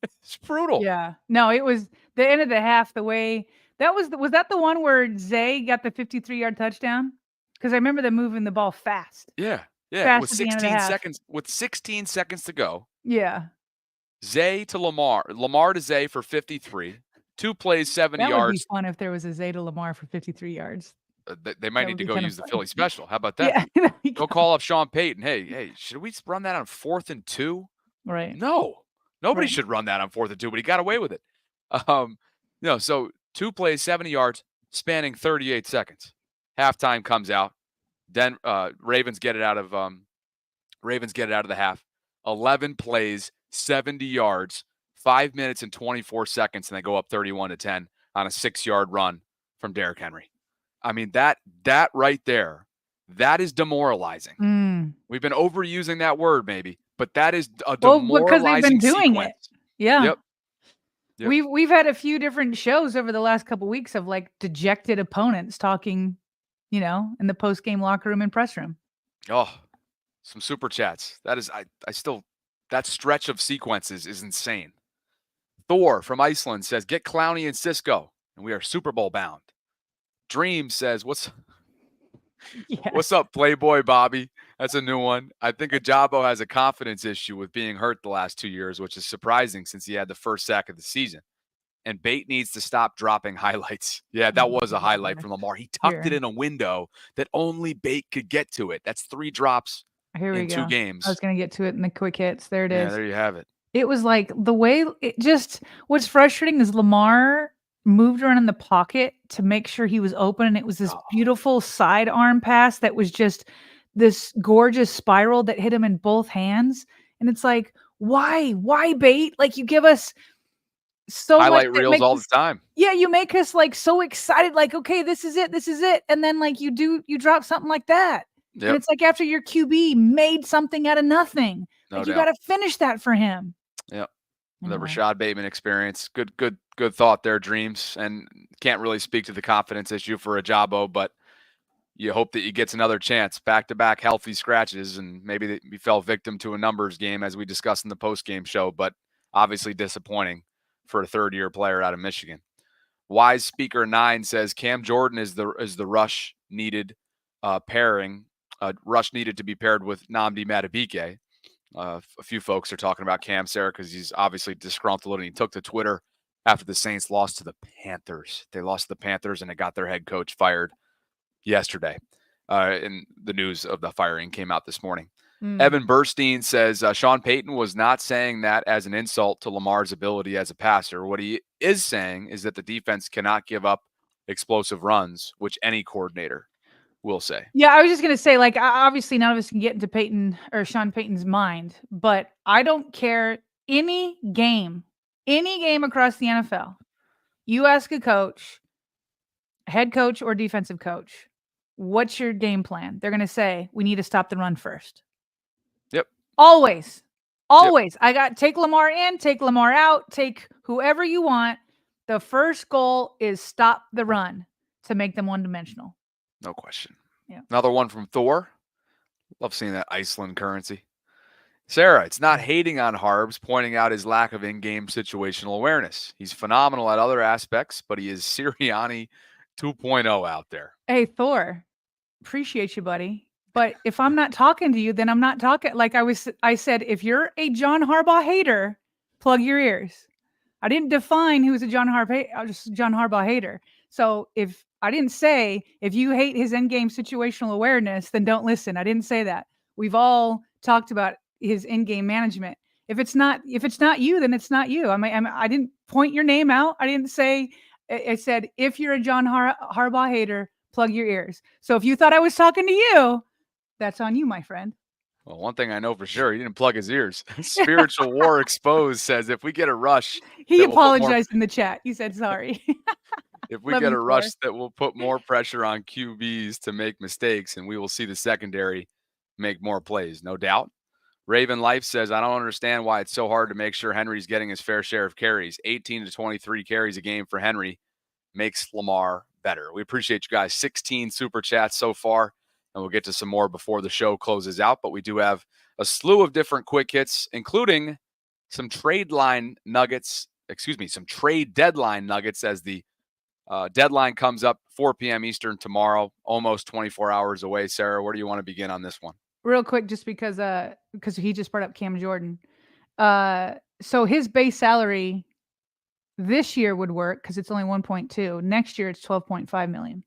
It's brutal. Yeah. No, it was the end of the half. The way that was that the one where Zay got the 53-yard touchdown? Because I remember them moving the ball fast. Yeah. Fast With at the end of the half. 16 seconds to go. Yeah. Zay to Lamar to Zay for 53. 2 plays, 70 That yards. would be fun if there was a Zay to Lamar for 53 yards. They might need to go use the Philly special. How about that? Yeah. Go call up Sean Payton. Hey, should we run that on 4th and 2? Right. No. Nobody Right. should run that on 4th and 2, but he got away with it. So 2 plays, 70 yards, spanning 38 seconds. Halftime comes out. Then Ravens get it out of the half. 11 plays, 70 yards, 5 minutes and 24 seconds, and they go up 31-10 on a 6-yard run from Derrick Henry. I mean, that right there, that is demoralizing. We've been overusing that word, maybe, but that is a Well, demoralizing because they've been doing sequence. it. Yeah. Yep. Yep. We've had a few different shows over the last couple weeks of like dejected opponents talking, in the post-game locker room and press room. Oh, some super chats. That is, I still, that stretch of sequences is insane. Thor from Iceland says, get Clowney and Cisco, and we are Super Bowl bound. Dream says, what's up, Playboy Bobby? That's a new one. I think Ajabo has a confidence issue with being hurt the last 2 years, which is surprising since he had the first sack of the season. And Bate needs to stop dropping highlights. Yeah, that was a highlight from Lamar. He tucked it in a window that only Bate could get to it. That's 3 drops in 2 games. I was going to get to it in the quick hits. There it is. Yeah, there you have it. It was like the way what's frustrating is Lamar moved around in the pocket to make sure he was open. And it was this beautiful sidearm pass that was just this gorgeous spiral that hit him in both hands. And it's like, why Bate? Like, you give us so highlight much reels all the time. Yeah, you make us like so excited, like, okay, this is it. And then like you drop something like that. Yep. And it's like after your QB made something out of nothing. No Like, you doubt. got to finish that for him. Yep. The Anyway. Rashad Bateman experience. Good thought there, Dreams. And can't really speak to the confidence issue for Ajabo, but you hope that he gets another chance. Back-to-back healthy scratches, and maybe he fell victim to a numbers game, as we discussed in the post-game show, but obviously disappointing for a third-year player out of Michigan. Wise Speaker 9 says Cam Jordan is the rush needed pairing. Rush needed to be paired with Nnamdi Madubuike. A few folks are talking about Cam, Sarah, because he's obviously disgruntled, and he took to Twitter after the Saints lost to the Panthers. They lost to the Panthers, and it got their head coach fired yesterday. And the news of the firing came out this morning. Evan Burstein says Sean Payton was not saying that as an insult to Lamar's ability as a passer. What he is saying is that the defense cannot give up explosive runs, which any coordinator will say. Yeah, I was just going to say, like, obviously none of us can get into Peyton or Sean Payton's mind, but I don't care any game across the NFL. You ask a coach, head coach or defensive coach, what's your game plan? They're going to say, we need to stop the run first. Yep. Always. Yep. Take Lamar in, take Lamar out, take whoever you want. The first goal is stop the run to make them one-dimensional. No question. Yeah. Another one from Thor. Love seeing that Iceland currency. Sarah, it's not hating on Harbs, pointing out his lack of in-game situational awareness. He's phenomenal at other aspects, but he is Sirianni 2.0 out there. Hey, Thor, appreciate you, buddy. But if I'm not talking to you, then I'm not talking. Like I said, if you're a John Harbaugh hater, plug your ears. I didn't define who's a John Harbaugh hater. So if I didn't say if you hate his in-game situational awareness, then don't listen. I didn't say that. We've all talked about his in-game management. If it's not you, then it's not you. I didn't point your name out. I didn't say. I said if you're a John Harbaugh hater, plug your ears. So if you thought I was talking to you, that's on you, my friend. Well, one thing I know for sure, he didn't plug his ears. Spiritual War Exposed says if we get a rush, he apologized in the chat. He said sorry. If we get a rush that will put more pressure on QBs to make mistakes, and we will see the secondary make more plays, no doubt. Raven Life says, I don't understand why it's so hard to make sure Henry's getting his fair share of carries. 18 to 23 carries a game for Henry makes Lamar better. We appreciate you guys. 16 super chats so far, and we'll get to some more before the show closes out. But we do have a slew of different quick hits, including some trade deadline nuggets as the deadline comes up 4 p.m. Eastern tomorrow, almost 24 hours away. Sarah, where do you want to begin on this one? Real quick, just because he just brought up Cam Jordan. So his base salary this year would work because it's only 1.2. Next year, it's 12.5 million.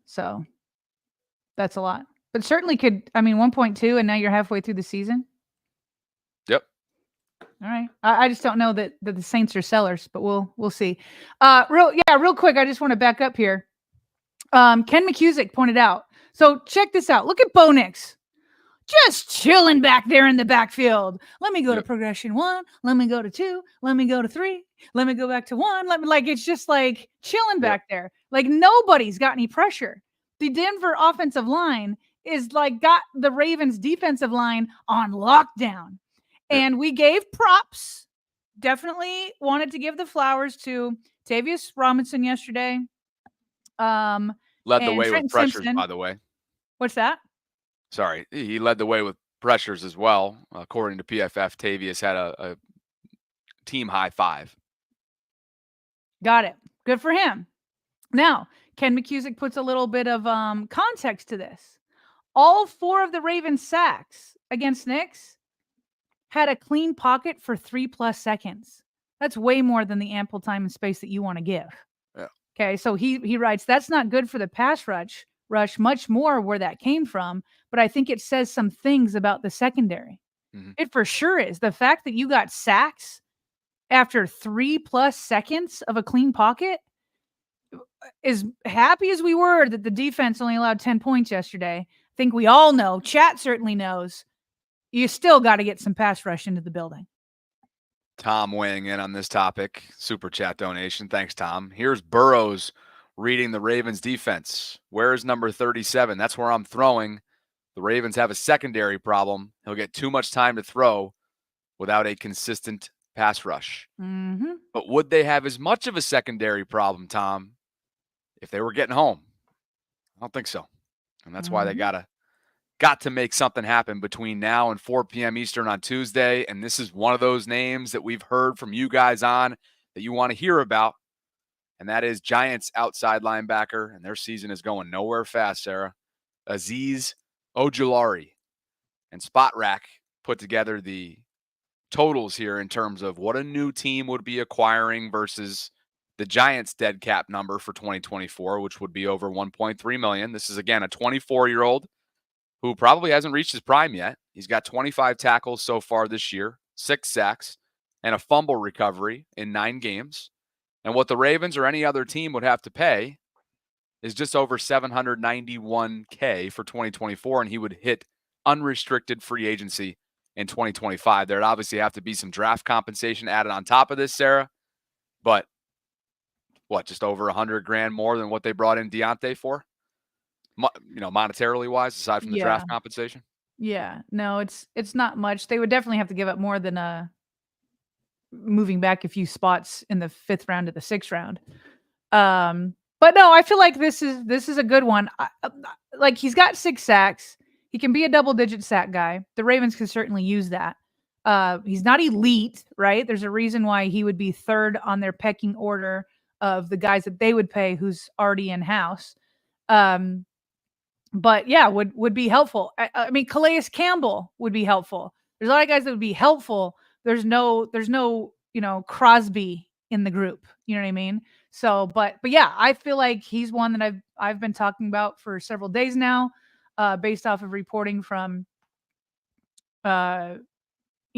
So that's a lot. But certainly 1.2, and now you're halfway through the season. Yep. All right. I just don't know that the Saints are sellers, but we'll see. Real quick, I just want to back up here. Ken McCusick pointed out. So check this out. Look at Bo Nix. Just chilling back there in the backfield. Let me go to progression 1. Let me go to 2. Let me go to 3. Let me go back to 1. It's just like chilling back there. Like nobody's got any pressure. The Denver offensive line is like got the Ravens defensive line on lockdown. And we gave props. Definitely wanted to give the flowers to Tavius Robinson yesterday. Led the way with pressures, by the way. What's that? Sorry. He led the way with pressures as well. According to PFF, Tavius had a team high 5. Got it. Good for him. Now, Ken McCusick puts a little bit of context to this. All 4 of the Ravens sacks against Knicks had a clean pocket for 3+ seconds. That's way more than the ample time and space that you want to give. Yeah. Okay, so he writes, that's not good for the pass rush, much more where that came from, but I think it says some things about the secondary. Mm-hmm. It for sure is. The fact that you got sacks after 3+ seconds of a clean pocket, as happy as we were that the defense only allowed 10 points yesterday, I think we all know, chat certainly knows, you still got to get some pass rush into the building. Tom weighing in on this topic. Super chat donation. Thanks, Tom. Here's Burrows reading the Ravens defense. Where's number 37? That's where I'm throwing. The Ravens have a secondary problem. He'll get too much time to throw without a consistent pass rush. Mm-hmm. But would they have as much of a secondary problem, Tom, if they were getting home? I don't think so. And that's why they got to make something happen between now and 4 p.m. Eastern on Tuesday. And this is one of those names that we've heard from you guys on that you want to hear about. And that is Giants outside linebacker. And their season is going nowhere fast, Sarah. Azeez Ojulari. And Spot Rack put together the totals here in terms of what a new team would be acquiring versus the Giants' dead cap number for 2024, which would be over $1.3 million. This is, again, a 24-year-old who probably hasn't reached his prime yet. He's got 25 tackles so far this year, 6 sacks, and a fumble recovery in 9 games. And what the Ravens or any other team would have to pay is just over $791K for 2024, and he would hit unrestricted free agency in 2025. There'd obviously have to be some draft compensation added on top of this, Sarah. But what, just over $100,000 more than what they brought in Deontay for? Monetarily wise, aside from the draft compensation? Yeah, no, it's not much. They would definitely have to give up more than moving back a few spots in the 5th round to the 6th round. But no, I feel like this is a good one. Like, he's got 6 sacks. He can be a double-digit sack guy. The Ravens can certainly use that. He's not elite, right? There's a reason why he would be 3rd on their pecking order of the guys that they would pay who's already in-house. But yeah, would be helpful. I mean, Calais Campbell would be helpful. There's a lot of guys that would be helpful. There's no, Crosby in the group. You know what I mean? So, but yeah, I feel like he's one that I've been talking about for several days now, based off of reporting from Ian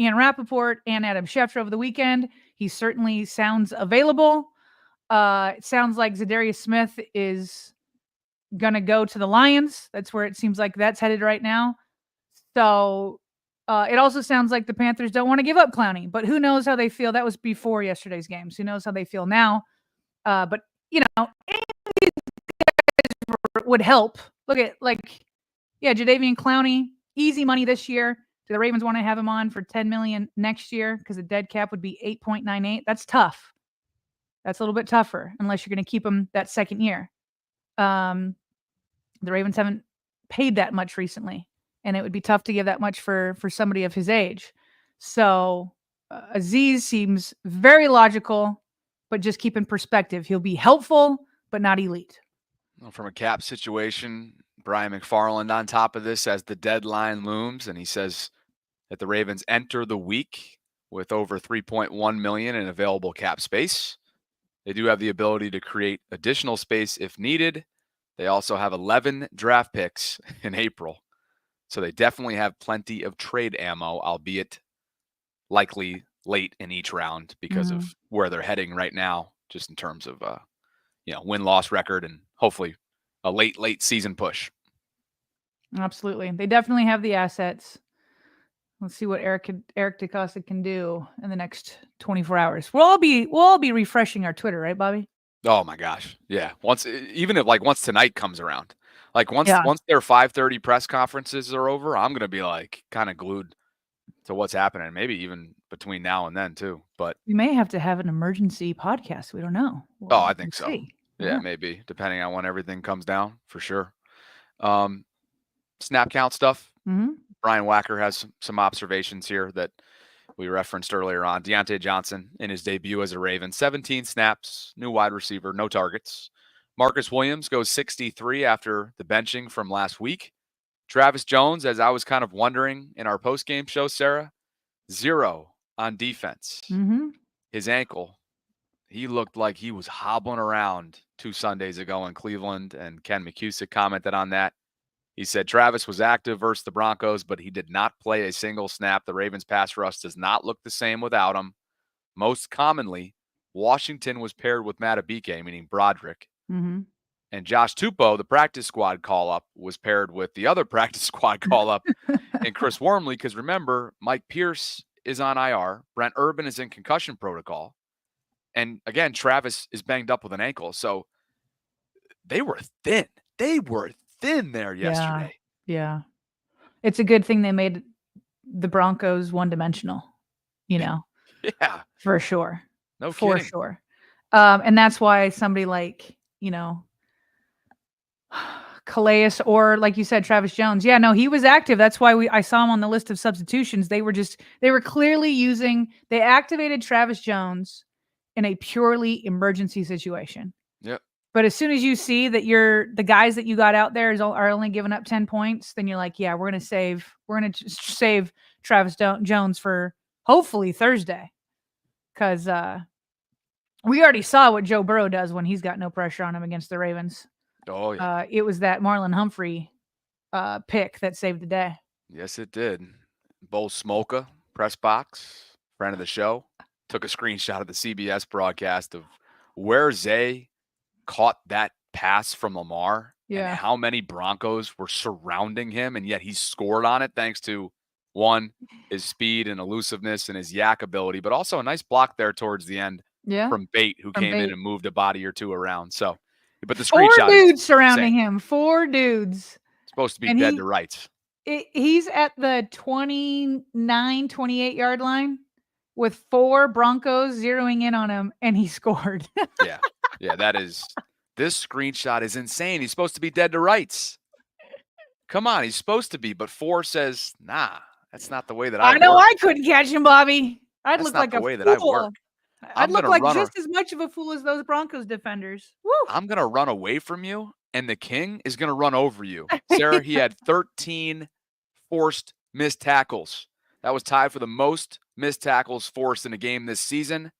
Rappaport and Adam Schefter over the weekend. He certainly sounds available. It sounds like Zadarius Smith is going to go to the Lions. That's where it seems like that's headed right now. So it also sounds like the Panthers don't want to give up Clowney, but who knows how they feel. That was before yesterday's games. Who knows how they feel now? But any of these guys would help. Look at Jadeveon Clowney, easy money this year. Do the Ravens want to have him on for $10 million next year? Because the dead cap would be 8.98. That's tough. That's a little bit tougher unless you're going to keep him that second year. The Ravens haven't paid that much recently, and it would be tough to give that much for somebody of his age. So Azeez seems very logical, but just keep in perspective. He'll be helpful, but not elite. Well, from a cap situation, Brian McFarland on top of this as the deadline looms, and he says that the Ravens enter the week with over $3.1 million in available cap space. They do have the ability to create additional space if needed. They also have 11 draft picks in April. So they definitely have plenty of trade ammo, albeit likely late in each round because of where they're heading right now, just in terms of win-loss record and hopefully a late season push. Absolutely. They definitely have the assets. Let's see what Eric DeCosta can do in the next 24 hours. We'll all be refreshing our Twitter, right, Bobby? Oh my gosh. Yeah. Once tonight comes around, Like once their 5:30 press conferences are over, I'm gonna be like kind of glued to what's happening. Maybe even between now and then too. But We may have to have an emergency podcast. We don't know. I think so. See. Yeah, maybe depending on when everything comes down for sure. Snap count stuff. Mm-hmm. Brian Wacker has some observations here that we referenced earlier on. Deontay Johnson in his debut as a Raven, 17 snaps, new wide receiver, no targets. Marcus Williams goes 63 after the benching from last week. Travis Jones, as I was kind of wondering in our postgame show, Sarah, 0 on defense. Mm-hmm. His ankle, he looked like he was hobbling around 2 Sundays ago in Cleveland, and Ken McCusick commented on that. He said Travis was active versus the Broncos, but he did not play a single snap. The Ravens' pass rush does not look the same without him. Most commonly, Washington was paired with Matabike, meaning Broderick. Mm-hmm. And Josh Tupou, the practice squad call-up, was paired with the other practice squad call-up and Chris Wormley, because remember, Mike Pierce is on IR. Brent Urban is in concussion protocol. And again, Travis is banged up with an ankle. So they were thin. They were thin there yesterday. Yeah. It's a good thing they made the Broncos one-dimensional, Yeah. For sure. No for kidding. sure. And that's why somebody like, Calais or like you said, Travis Jones. Yeah, no, he was active. That's why I saw him on the list of substitutions. They were clearly they activated Travis Jones in a purely emergency situation. Yep. But as soon as you see that the guys that you got out there are only giving up 10 points, then you're like, yeah, we're going to save Travis Jones for hopefully Thursday. Because we already saw what Joe Burrow does when he's got no pressure on him against the Ravens. Oh, yeah. It was that Marlon Humphrey pick that saved the day. Yes, it did. Bo Smolka, press box, friend of the show, took a screenshot of the CBS broadcast of where Zay caught that pass from Lamar and how many Broncos were surrounding him, and yet he scored on it thanks to, one, his speed and elusiveness and his yak ability, but also a nice block there towards the end from Bate, who came in and moved a body or two around. So, but the screenshot 4 dudes surrounding him. 4 dudes. Supposed to be dead to rights. He's at the 29, 28 yard line with 4 Broncos zeroing in on him, and he scored. Yeah, this screenshot is insane. He's supposed to be dead to rights. Come on, he's supposed to be, but 4 says, nah, that's not the way that I know work. I couldn't catch him, Bobby. I'd That's look not like the a way fool. that I work. I'd look like just as much of a fool as those Broncos defenders. Woo. I'm going to run away from you, and the King is going to run over you. Sarah, he had 13 forced missed tackles. That was tied for the most missed tackles forced in a game this season.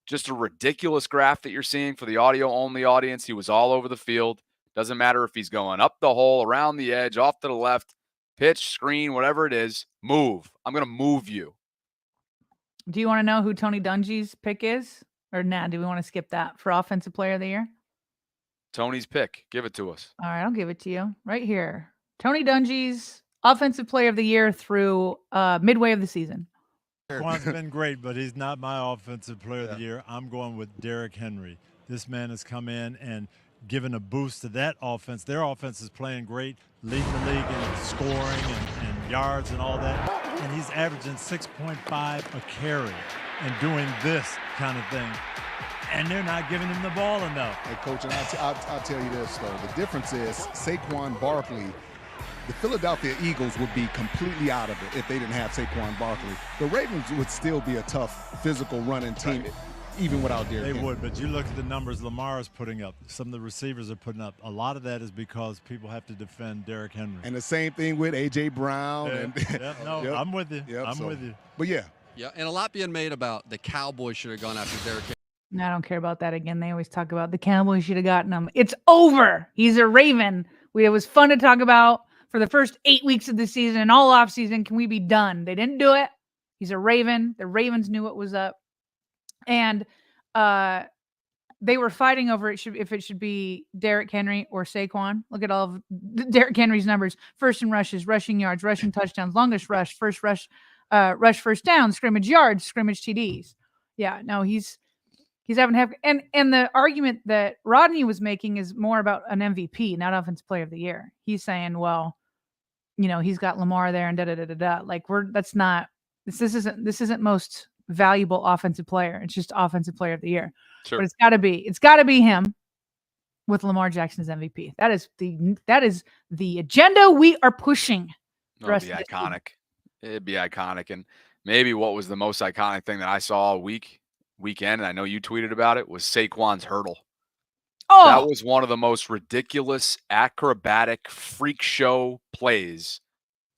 Just a ridiculous graph that you're seeing for the audio-only audience. He was all over the field. Doesn't matter if he's going up the hole, around the edge, off to the left, pitch, screen, whatever it is, move. I'm going to move you. Do you want to know who Tony Dungy's pick is? Or do we want to skip that for Offensive Player of the Year? Tony's pick. Give it to us. All right, I'll give it to you right here. Tony Dungy's Offensive Player of the Year through midway of the season. Saquon's been great, but he's not my Offensive Player of the Year. I'm going with Derrick Henry. This man has come in and given a boost to that offense. Their offense is playing great, leading the league in scoring and yards and all that. And he's averaging 6.5 a carry and doing this kind of thing. And they're not giving him the ball enough. Hey, Coach, and I'll tell you this, though. The difference is Saquon Barkley, the Philadelphia Eagles would be completely out of it if they didn't have Saquon Barkley. The Ravens would still be a tough, physical running team, even without Derrick Henry. They would, but you look at the numbers Lamar is putting up. Some of the receivers are putting up. A lot of that is because people have to defend Derrick Henry. And the same thing with A.J. Brown. I'm with you. I'm with you. But yeah. Yeah, and a lot being made about the Cowboys should have gone after Derrick Henry. I don't care about that again. They always talk about the Cowboys should have gotten him. It's over. He's a Raven. It was fun to talk about for the first 8 weeks of the season and all off season. Can we be done? They didn't do it. He's a Raven. The Ravens knew what was up. And they were fighting over if it should be Derrick Henry or Saquon. Look at all of Derrick Henry's numbers. First in rushes, rushing yards, rushing touchdowns, longest rush, first rush, rush first down, scrimmage yards, scrimmage TDs. Yeah, no, he's He's having and the argument that Rodney was making is more about an MVP, not Offensive Player of the Year. He's saying, well, he's got Lamar there and da da da da da. Like this isn't most valuable offensive player. It's just Offensive Player of the Year. Sure. But it's gotta be him with Lamar Jackson as MVP. That is the agenda we are pushing. It'd be iconic. It'd be iconic. And maybe what was the most iconic thing that I saw all weekend, and I know you tweeted about it, was Saquon's hurdle. Oh, that was one of the most ridiculous, acrobatic, freak show plays.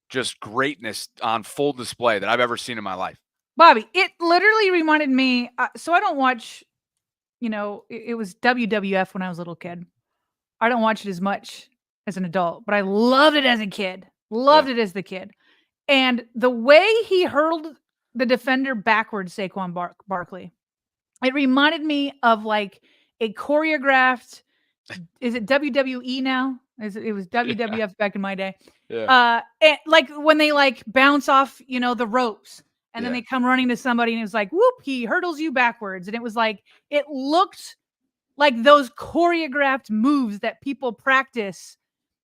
Just greatness on full display that I've ever seen in my life. Bobby, it literally reminded me. So I don't watch, it was WWF when I was a little kid. I don't watch it as much as an adult, but I loved it as a kid. Loved it as the kid. And the way he hurled the defender backwards, Saquon Barkley, it reminded me of like a choreographed, is it WWE now? It was WWF back in my day. Yeah. And like when they like bounce off, the ropes and then they come running to somebody and it was like, whoop, he hurdles you backwards. And it was like, it looked like those choreographed moves that people practice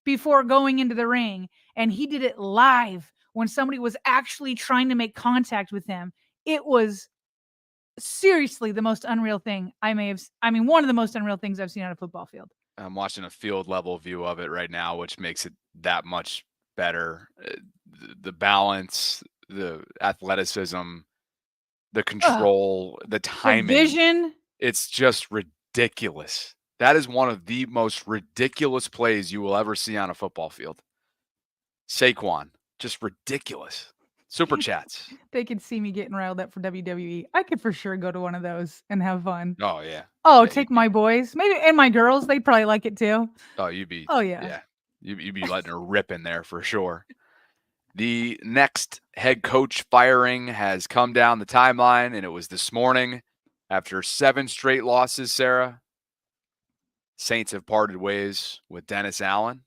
before going into the ring. And he did it live when somebody was actually trying to make contact with him. It was seriously the most unreal thing one of the most unreal things I've seen on a football field. I'm watching a field level view of it right now, which makes it that much better. The balance, the athleticism, the control, the timing, the vision. It's just ridiculous. That is one of the most ridiculous plays you will ever see on a football field. Saquon, just ridiculous. Super chats. They could see me getting riled up for WWE. I could for sure go to one of those and have fun. Oh, yeah. Oh, take my boys. Maybe, and my girls. They'd probably like it too. Oh, you'd be. Oh, yeah. Yeah. You'd be letting her rip in there for sure. The next head coach firing has come down the timeline, and it was this morning after 7 straight losses, Sarah. Saints have parted ways with Dennis Allen.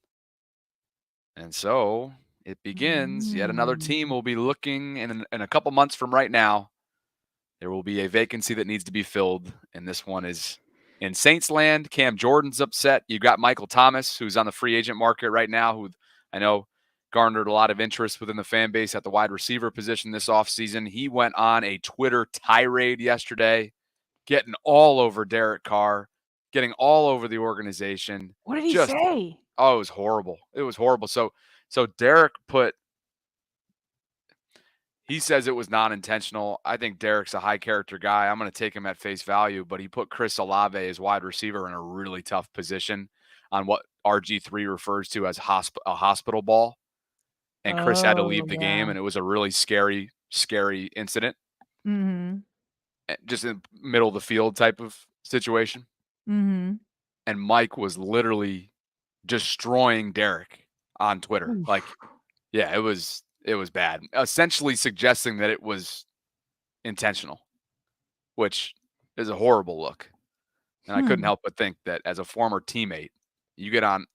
And so it begins. Yet another team will be looking in a couple months from right now. There will be a vacancy that needs to be filled, and this one is in Saints land. Cam Jordan's upset. You got Michael Thomas, who's on the free agent market right now, who I know garnered a lot of interest within the fan base at the wide receiver position this offseason. He went on a Twitter tirade yesterday, getting all over Derek Carr, getting all over the organization. What did he say? Oh, it was horrible. It was horrible. So Derek he says it was non-intentional. I think Derek's a high character guy. I'm going to take him at face value, but he put Chris Olave as wide receiver in a really tough position on what RG3 refers to as a hospital ball. And Chris had to leave the game, and it was a really scary incident. Mm-hmm. Just in the middle of the field type of situation. Mm-hmm. And Mike was literally destroying Derek on Twitter. Oof. Like, yeah, it was bad. Essentially suggesting that it was intentional, which is a horrible look. And I couldn't help but think that as a former teammate, you get on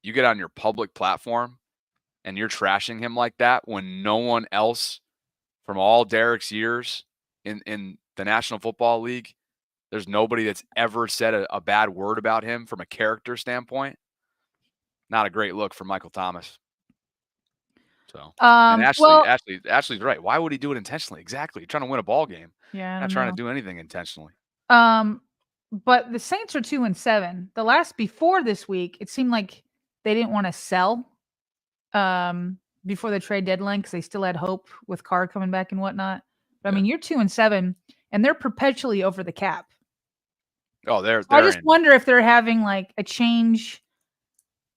your public platform and you're trashing him like that when no one else from all Derek's years in the National Football League, there's nobody that's ever said a bad word about him from a character standpoint. Not a great look for Michael Thomas. So, and Ashley's right. Why would he do it intentionally? Exactly. You're trying to win a ball game. Yeah, Not trying to do anything intentionally. But the Saints are 2-7. The last before this week, it seemed like they didn't want to sell before the trade deadline because they still had hope with Carr coming back and whatnot. But I mean, you're 2-7, and they're perpetually over the cap. Oh, I just wonder if they're having like a change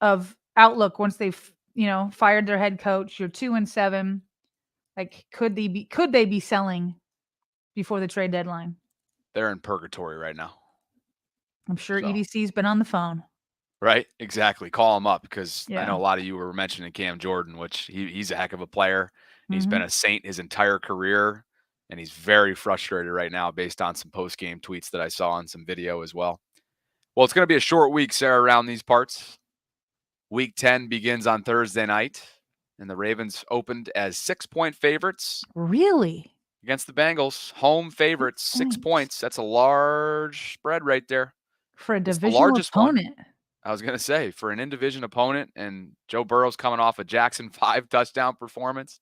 of outlook once they've fired their head coach. You're 2-7. Like, could they be selling before the trade deadline? They're in purgatory right now. I'm sure EDC's been on the phone. Right? Exactly. Call him up because I Yeah. know a lot of you were mentioning Cam Jordan, which he's a heck of a player. He's been a Saint his entire career, and he's very frustrated right now based on some post-game tweets that I saw and some video as well. Well, it's going to be a short week, Sarah, around these parts. Week 10 begins on Thursday night, and the Ravens opened as 6-point favorites. Really? against the Bengals. Home favorites, 6 points. That's a large spread right there. For a It's the divisional largest opponent. one. I was going to say, for an in-division opponent, and Joe Burrow's coming off a Jackson 5 touchdown performance.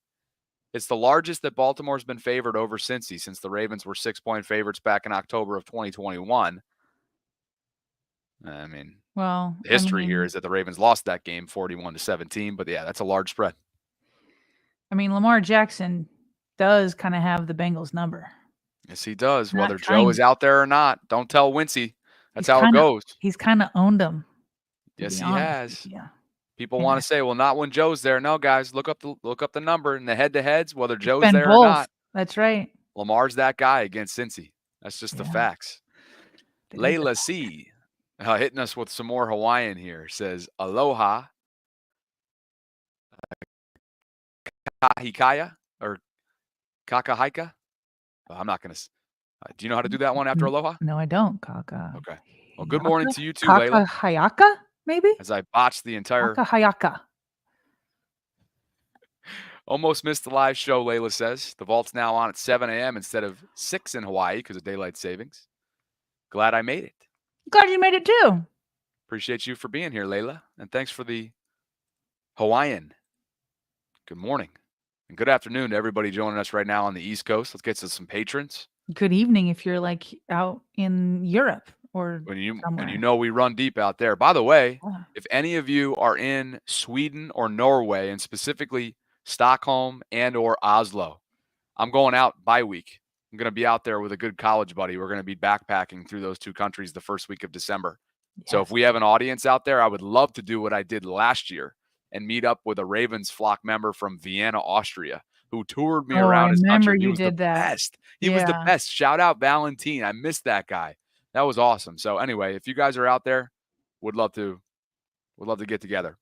It's the largest that Baltimore's been favored over Cincy since the Ravens were 6-point favorites back in October of 2021. I mean, Well, the history here is that the Ravens lost that game 41-17, but yeah, that's a large spread. I mean, Lamar Jackson does kind of have the Bengals number. Yes, he does. Not Whether Joe is out there or not, don't tell Wincy. That's how it goes. He's kind of owned them. Yes, he has. Yeah. People want to say, well, not when Joe's there. No, guys, look up the number in the head-to-heads, whether Joe's been there both. or not. That's right. Lamar's that guy against Cincy. That's just the facts. Layla C. Hitting us with some more Hawaiian here. Says, aloha. Kahikaya or Kakahaika. I'm not going to. Do you know how to do that one after aloha? No, I don't. Kaka. Okay. Well, good morning to you too, Layla. Hayaka, maybe? As I botched the entire. Hayaka. Almost missed the live show, Layla says. The Vault's now on at 7 a.m. instead of 6 in Hawaii because of daylight savings. Glad I made it. Glad you made it too. Appreciate you for being here, Layla. And thanks for the Hawaiian. Good morning. And good afternoon to everybody joining us right now on the East Coast. Let's get to some patrons. Good evening if you're like out in Europe or when you somewhere. know we run deep out there. By the way, if any of you are in Sweden or Norway, and specifically Stockholm and or Oslo, I'm going out bye week. I'm going to be out there with a good college buddy. We're going to be backpacking through those two countries the first week of December. Yes. So if we have an audience out there, I would love to do what I did last year and meet up with a Ravens flock member from Vienna, Austria, who toured me around his country. He was the best. He was the best. Shout out Valentine. I missed that guy. That was awesome. So anyway, if you guys are out there, would love to get together.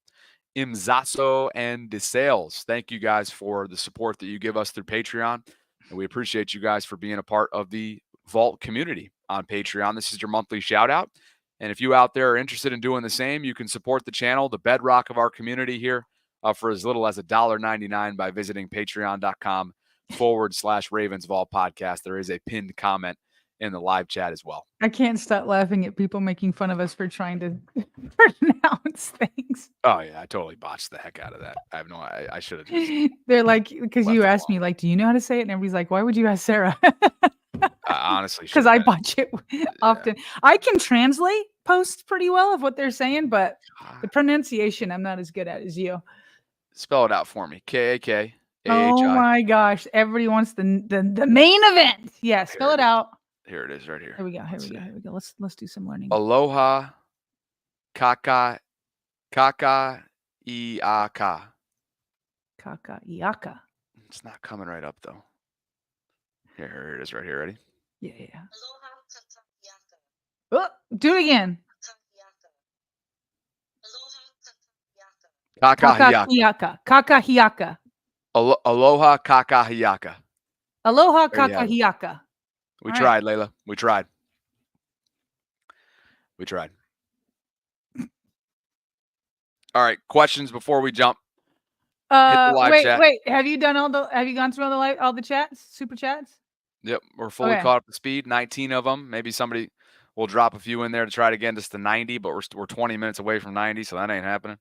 Imzaso and DeSales, thank you guys for the support that you give us through Patreon. And we appreciate you guys for being a part of the Vault community on Patreon. This is your monthly shout out. And if you out there are interested in doing the same, you can support the channel, the bedrock of our community here, for as little as $1.99 by visiting patreon.com/RavensVault podcast. There is a pinned comment in the live chat as well. I can't stop laughing at people making fun of us for trying to pronounce things. Oh yeah, I totally botched the heck out of that. I should have just. They're like, because you asked me, like, do you know how to say it? And everybody's like, why would you ask Sarah? Honestly, because I botch it often. I can translate posts pretty well of what they're saying, but the pronunciation I'm not as good at as you. Spell it out for me. K-A-K-A-H-I. Oh my gosh. Everybody wants the main event. Yeah, spell it out. Here it is right here. Here we go. Here we go. Let's do some learning. Aloha Kaka Iaka. Kaka Iaka. It's not coming right up though. Here it is right here. Ready? Yeah. Oh, do it again. Kakahiaka. Kakahiaka. Aloha Kakahiaka. Aloha Kakahiaka. We tried, Layla. We tried. All right. Questions before we jump. Hit the live chat. Wait. Have you gone through all the chats, super chats? Yep. We're fully caught up to speed. 19 of them. Maybe somebody will drop a few in there to try to get us to 90, but we're 20 minutes away from 90, so that ain't happening.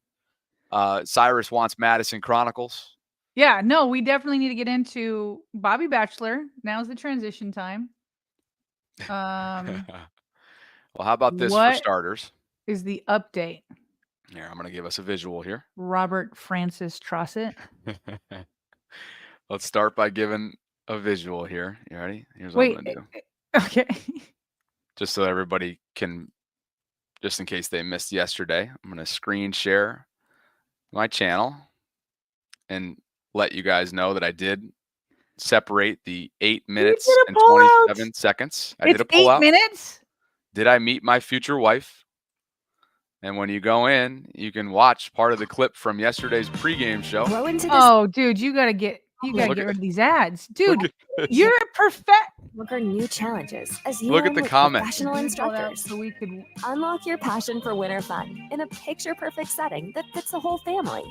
Cyrus wants Madison Chronicles. Yeah, no, we definitely need to get into Bobby Bachelor. Now's the transition time. Well, how about this for starters? Is the update? Here, I'm going to give us a visual here. Robert Francis Trossett. Let's start by giving a visual here. You ready? Here's what I'm going to do. Okay. Just so everybody can, just in case they missed yesterday, I'm going to screen share my channel and let you guys know that I did separate the 8 minutes and 27 seconds. I did a pull out. 8 minutes? Did I meet my future wife? And when you go in, you can watch part of the clip from yesterday's pregame show. Oh, dude, you gotta get rid of these ads. Dude, you're a perfect. Look for new challenges as you look at the comments. Professional instructors. So we could unlock your passion for winter fun in a picture-perfect setting that fits the whole family.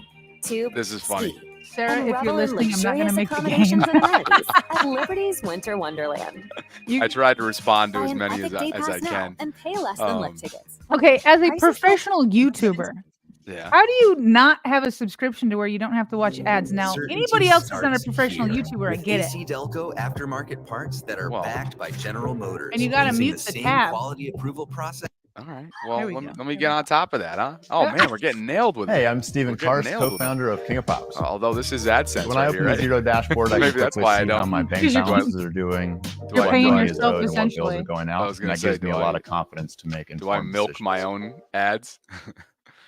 Tube This is funny. Ski. Sarah, and if you're revel in listening, I'm not going to luxurious make the game. accommodations and amenities at Liberty's Winter Wonderland. I tried to respond to Buy as an many Epic as Day I Pass now can. and pay less than lift tickets. Okay, as a Prices professional YouTuber, Yeah. how do you not have a subscription to where you don't have to watch ads? Now, anybody else who's not a professional YouTuber, I get it. AC Delco aftermarket parts that are backed by General Motors. And you got to using mute the same tab. quality approval process. All right. Well, There we let me get on top of that, huh? Oh, man, we're getting nailed with it. Hey, I'm Stephen We're getting Karst, nailed with it. co-founder of King of Pops. Although this is AdSense When I right open here, the right? Zero dashboard, I Maybe can that's quickly why I see how don't. my bank Because you're- balances are doing. You're what paying money is yourself, owed and what bills essentially. are going I out, was and gonna that say, gives me a lot of confidence to make Do I informed milk decisions. my own ads?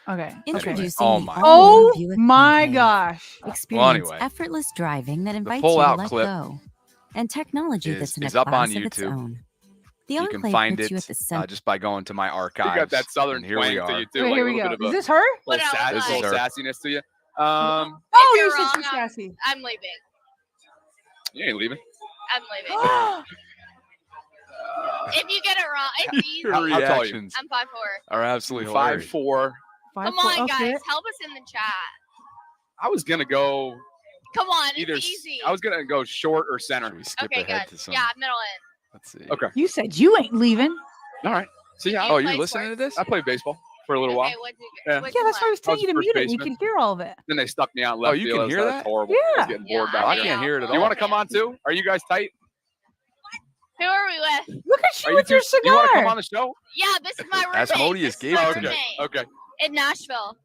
Okay. Introducing Oh the my. Oh all-new Buick my Enclave. gosh. Experience anyway. effortless driving that invites you pull-out to let clip go, and technology is- that's in is a up on class of its YouTube. own. The You can Enclave find puts you it at the center. just by going to my archives. You got that southern and here we twang to are. you too. Wait, like here a we little go. bit of Is a this her? little, This is little her. sassiness to you. Oh, If you you're said wrong, she's sassy. I'm leaving. You ain't leaving. I'm leaving. If you get it wrong, it's easy. Your How tall are you? reactions I'm 5'4". are absolutely hilarious. 5'4". Come on, guys, help us in the chat. I was gonna go Come on, it's either. easy. I was gonna go short or center. Okay, good. Yeah, middle in. Let's see. Okay. You said you ain't leaving. All right. See how? You Oh, you play listening to this? I played baseball for a little Okay, while. what'd you Yeah. what'd Yeah, you that's why I was I telling was you to first mute it. We baseman. can hear all of it. Then they stuck me out in left Oh, you field. can hear That was that? horrible. I Yeah. was getting bored Yeah, back I there. can't hear it at You all. want to come on too? Are you guys tight? Who are we with? Look at Are you with your two- You want to come cigar. on the show? Yeah, this is my roommate. Asmodeus This is gave my it to me. roommate Okay. in Nashville.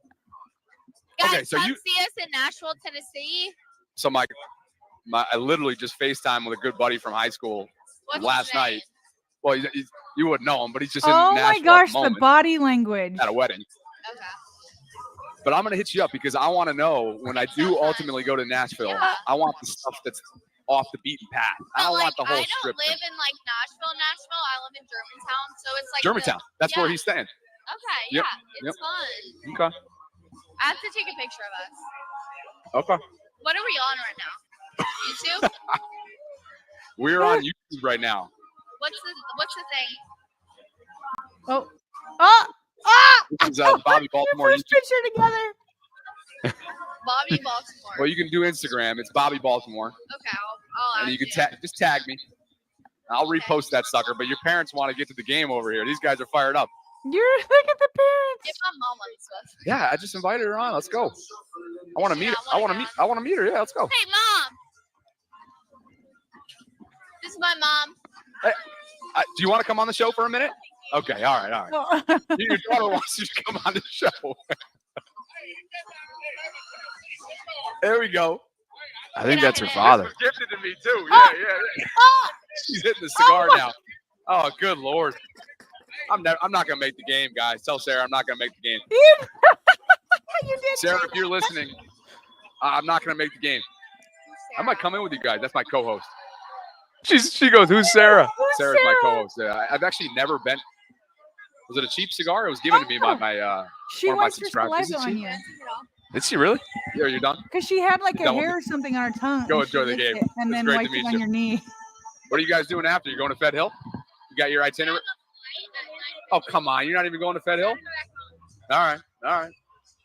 Guys, Okay, so come you- see us in Nashville, Tennessee. So I literally just FaceTime with a good buddy from high school What's last his name? night. Well, you wouldn't know him, but he's just in Oh Nashville my at gosh, the the moment body language. at a wedding. Okay. But I'm gonna hit you up because I want to know when I do ultimately go to Nashville. Yeah. I want the stuff that's off the beaten path. I don't want the whole I strip. don't live in like Nashville. I live in Germantown, so it's like Germantown. That's where he's staying. Okay, Yep, yeah, it's fun. Okay. I have to take a picture of us. Okay. What are we on right now? YouTube? We're on YouTube right now. What's the thing? Oh. Ah! Ah! This is Bobby Baltimore. First picture together. Bobby Baltimore. Well, you can do Instagram. It's Bobby Baltimore, Okay, I'll and you can just tag me. I'll repost that sucker. But your parents want to get to the game over here. These guys are fired up. Look at the parents. Get my mom on this one. Yeah, I just invited her on. Let's go. I want to meet her. I I want to meet her. Yeah, let's go. Hey, Mom. This is my mom. Hey, do you want to come on the show for a minute? Okay. All right. Your daughter wants you to come on the show. There we go. I think that's her father. This was gifted to me too. Yeah. She's hitting the cigar now. Oh, good Lord. I'm not gonna make the game, guys. Tell Sarah I'm not gonna make the game. You did. Sarah, if you're listening, I'm not gonna make the game. I might come in with you guys. That's my co-host. She goes, who's Sarah? Sarah's my co-host. Yeah, I've actually never been. Was it a cheap cigar? It was given to me by my She one of my wants her subscribers. saliva on you. Did she really? Yeah, you're done. Because she had like You a done with hair me? or something on her tongue. Go and she enjoy the licked game. it and It's then great to wiped meet it on you. your knee. What are you guys doing after? You going to Fed Hill? You got your itinerary? Oh, come on. You're not even going to Fed Hill? All right.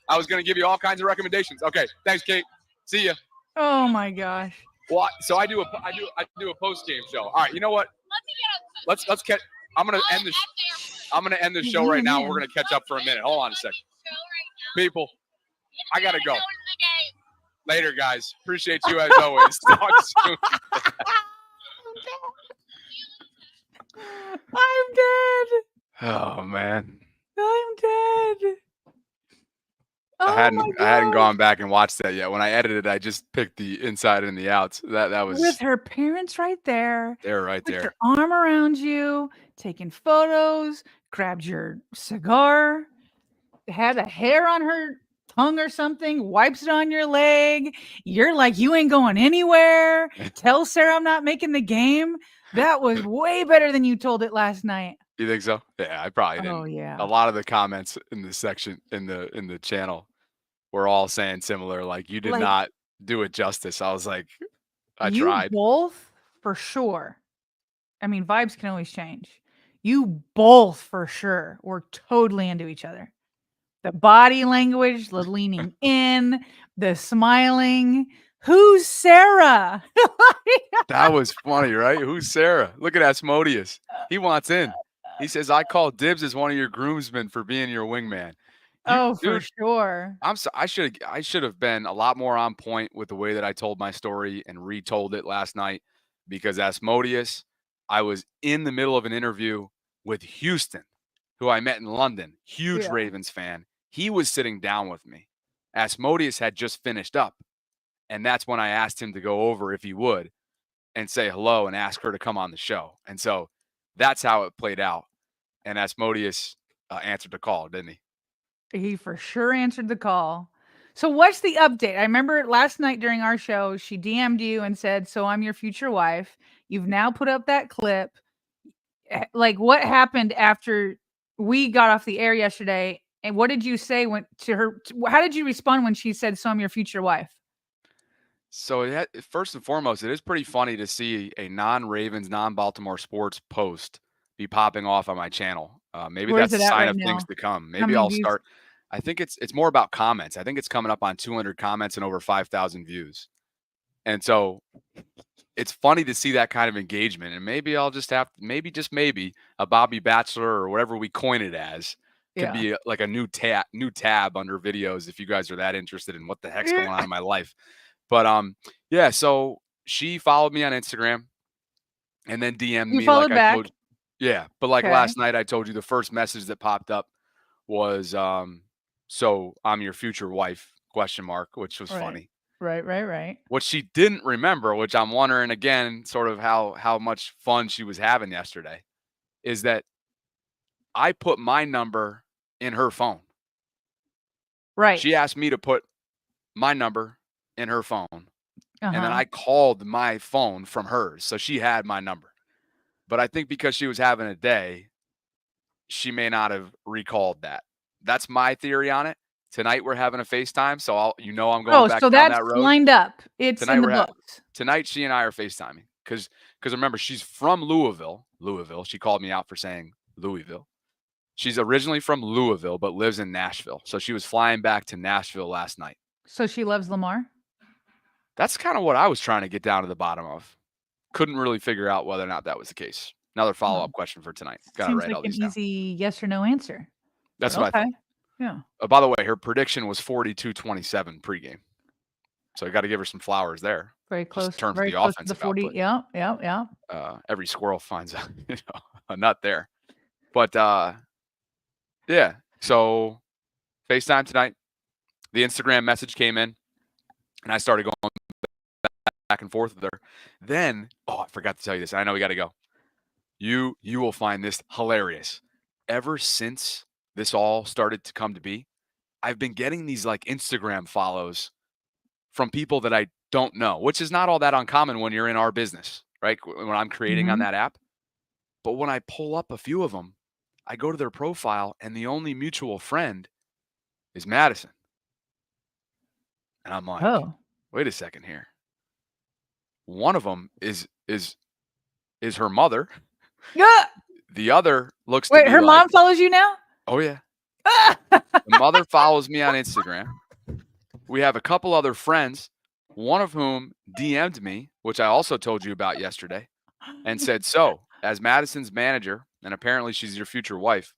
I was going to give you all kinds of recommendations. Okay. Thanks, Kate. See ya. Oh my gosh. Well, so I do a post game show. All right. You know what? Let's catch. I'm going to end the show right now. We're going to catch up for a minute. Hold on a second. People, I got to go. Later, guys. Appreciate you as always. Talk soon. I'm dead. Oh man. I'm dead. I Oh hadn't my God. gone back and watched that yet. When I edited, I just picked the inside and the outs. That was With her parents right there. they're right Put there. your arm around you, taking photos, grabbed your cigar, had a hair on her tongue or something, wipes it on your leg. You're like, you ain't going anywhere. Tell Sarah I'm not making the game. That was way better than you told it last night. You think so? Yeah, I probably didn't. Oh, yeah. A lot of the comments in the section in the channel were all saying similar. Like you did Like- not do it justice. I was like, I You tried. both for sure. I mean, vibes can always change. You both for sure were totally into each other. The body language, the leaning in, the smiling. Who's Sarah? That was funny, right? Who's Sarah? Look at Asmodeus. He wants in. He says, I call dibs as one of your groomsmen for being your wingman. For sure. I'm so I should have been a lot more on point with the way that I told my story and retold it last night, because Asmodeus, I was in the middle of an interview with Houston, who I met in London, huge Ravens fan. He was sitting down with me. Asmodeus had just finished up, and that's when I asked him to go over if he would and say hello and ask her to come on the show. And so that's how it played out. And Asmodeus answered the call, didn't he? He for sure answered the call. So what's the update? I remember last night during our show, she DM'd you and said, so I'm your future wife. You've now put up that clip. Like, what happened after we got off the air yesterday? And what did you say to her? How did you respond when she said, so I'm your future wife? So first and foremost, it is pretty funny to see a non-Ravens, non-Baltimore sports post be popping off on my channel. Maybe that's a sign of things to come. Maybe I'll start. I think it's more about comments. I think it's coming up on 200 comments and over 5,000 views. And so it's funny to see that kind of engagement. And maybe I'll just have, maybe a Bobby Bachelor or whatever we coin it as could be like a new tab under videos if you guys are that interested in what the heck's going on in my life. But yeah, so she followed me on Instagram and then DM'd me like I told you. Yeah, but like last night I told you the first message that popped up was so I'm your future wife ? Which was funny. Right. What she didn't remember, which I'm wondering again, sort of how much fun she was having yesterday, is that I put my number in her phone. Right. She asked me to put my number in her phone. And then I called my phone from hers. So she had my number. But I think because she was having a day, she may not have recalled that. That's my theory on it. Tonight we're having a FaceTime, so I'm going back down that road. Lined up. It's tonight in the books. Tonight she and I are FaceTiming because remember, she's from Louisville. She called me out for saying Louisville. She's originally from Louisville but lives in Nashville. So she was flying back to Nashville last night. So she loves Lamar? That's kind of what I was trying to get down to the bottom of. Couldn't really figure out whether or not that was the case. Another follow-up question for tonight. Got to write all these down. Seems like an easy yes or no answer. That's what I thought. Yeah. By the way, her prediction was 42-27 pregame. So I got to give her some flowers there. Very close. Just in terms very of the close offensive to the 40. output. Yeah. Every squirrel finds a nut there. But yeah. So FaceTime tonight. The Instagram message came in, and I started going back and forth with her. Then, I forgot to tell you this. I know we got to go. You will find this hilarious. Ever since this all started to come to be, I've been getting these like Instagram follows from people that I don't know, which is not all that uncommon when you're in our business, right? When I'm creating on that app. But when I pull up a few of them, I go to their profile and the only mutual friend is Madison. And I'm like, wait a second here. One of them is her mother. Yeah. The other looks Wait, to be her like, mom follows you now? Oh yeah. The mother follows me on Instagram. We have a couple other friends, one of whom DM'd me, which I also told you about yesterday, and said, so, as Madison's manager, and apparently she's your future wife,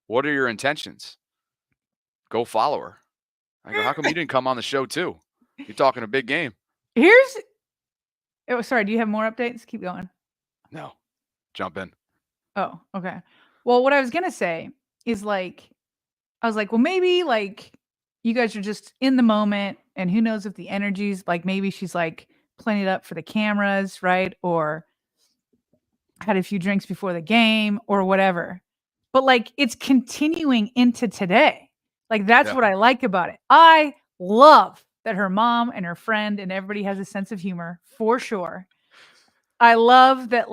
what are your intentions? Go follow her. I go, how come you didn't come on the show too? You're talking a big game. Sorry, do you have more updates? Keep going. No. Jump in. Oh, okay. Well, what I was going to say is I was like, well, maybe you guys are just in the moment and who knows if the energy's maybe she's playing it up for the cameras, right? Or had a few drinks before the game or whatever. But it's continuing into today. That's what I like about it. I love that her mom and her friend and everybody has a sense of humor for sure. I love that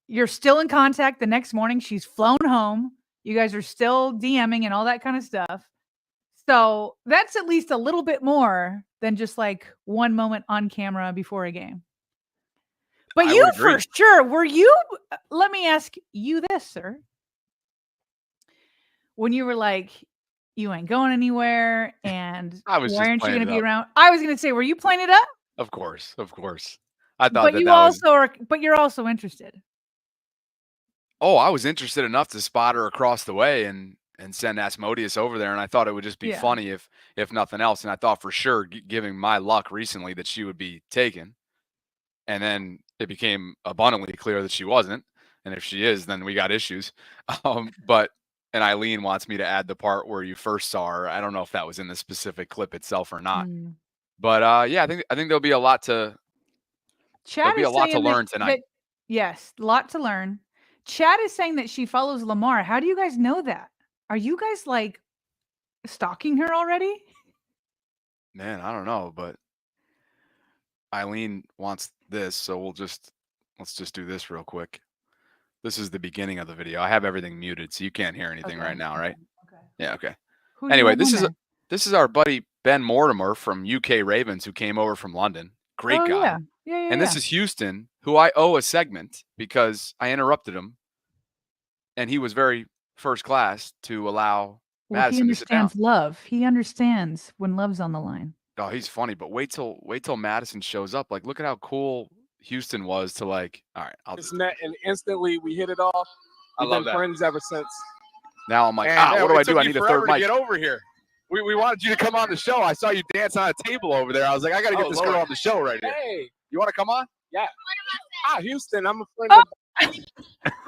you're still in contact the next morning. She's flown home. You guys are still DMing and all that kind of stuff. So that's at least a little bit more than just one moment on camera before a game. But you for sure, let me ask you this, sir. when you were like, you ain't going anywhere, and I was why just aren't you playing going to it be up. around? I was going to say, were you playing it up? Of course. I thought But that you that was. also are. But you're also interested. Oh, I was interested enough to spot her across the way and send Asmodeus over there, and I thought it would just be Yeah. funny if nothing else. And I thought for sure, giving my luck recently, that she would be taken, and then it became abundantly clear that she wasn't. And if she is, then we got issues. And Eileen wants me to add the part where you first saw her. I don't know if that was in the specific clip itself or not. Mm. But yeah, I think there'll be a lot to Chad is saying to learn tonight. Yes, a lot to learn. Chad is saying that she follows Lamar. How do you guys know that? Are you guys like stalking her already? Man, I don't know, but Eileen wants this, so let's just do this real quick. This is the beginning of the video. I have everything muted, so you can't hear anything right now, right? Okay. Yeah, okay. Who Anyway, you got on this is our buddy Ben Mortimer from UK Ravens, who came over from London. Great guy. Yeah. Yeah. And this is Houston, who I owe a segment because I interrupted him, and he was very first class to allow Madison he to sit down. understands love. He understands when love's on the line. Oh, he's funny, but wait till Madison shows up. Like, look at how cool Houston was to like. All right, and instantly we hit it off. We've been friends ever since. Now I'm like, what do I do? I need a third mic. Get over here. We wanted you to come on the show. I saw you dance on a table over there. I was like, I got to get this girl on the show right here. Hey, you want to come on? Yeah. Houston, I'm a friend of.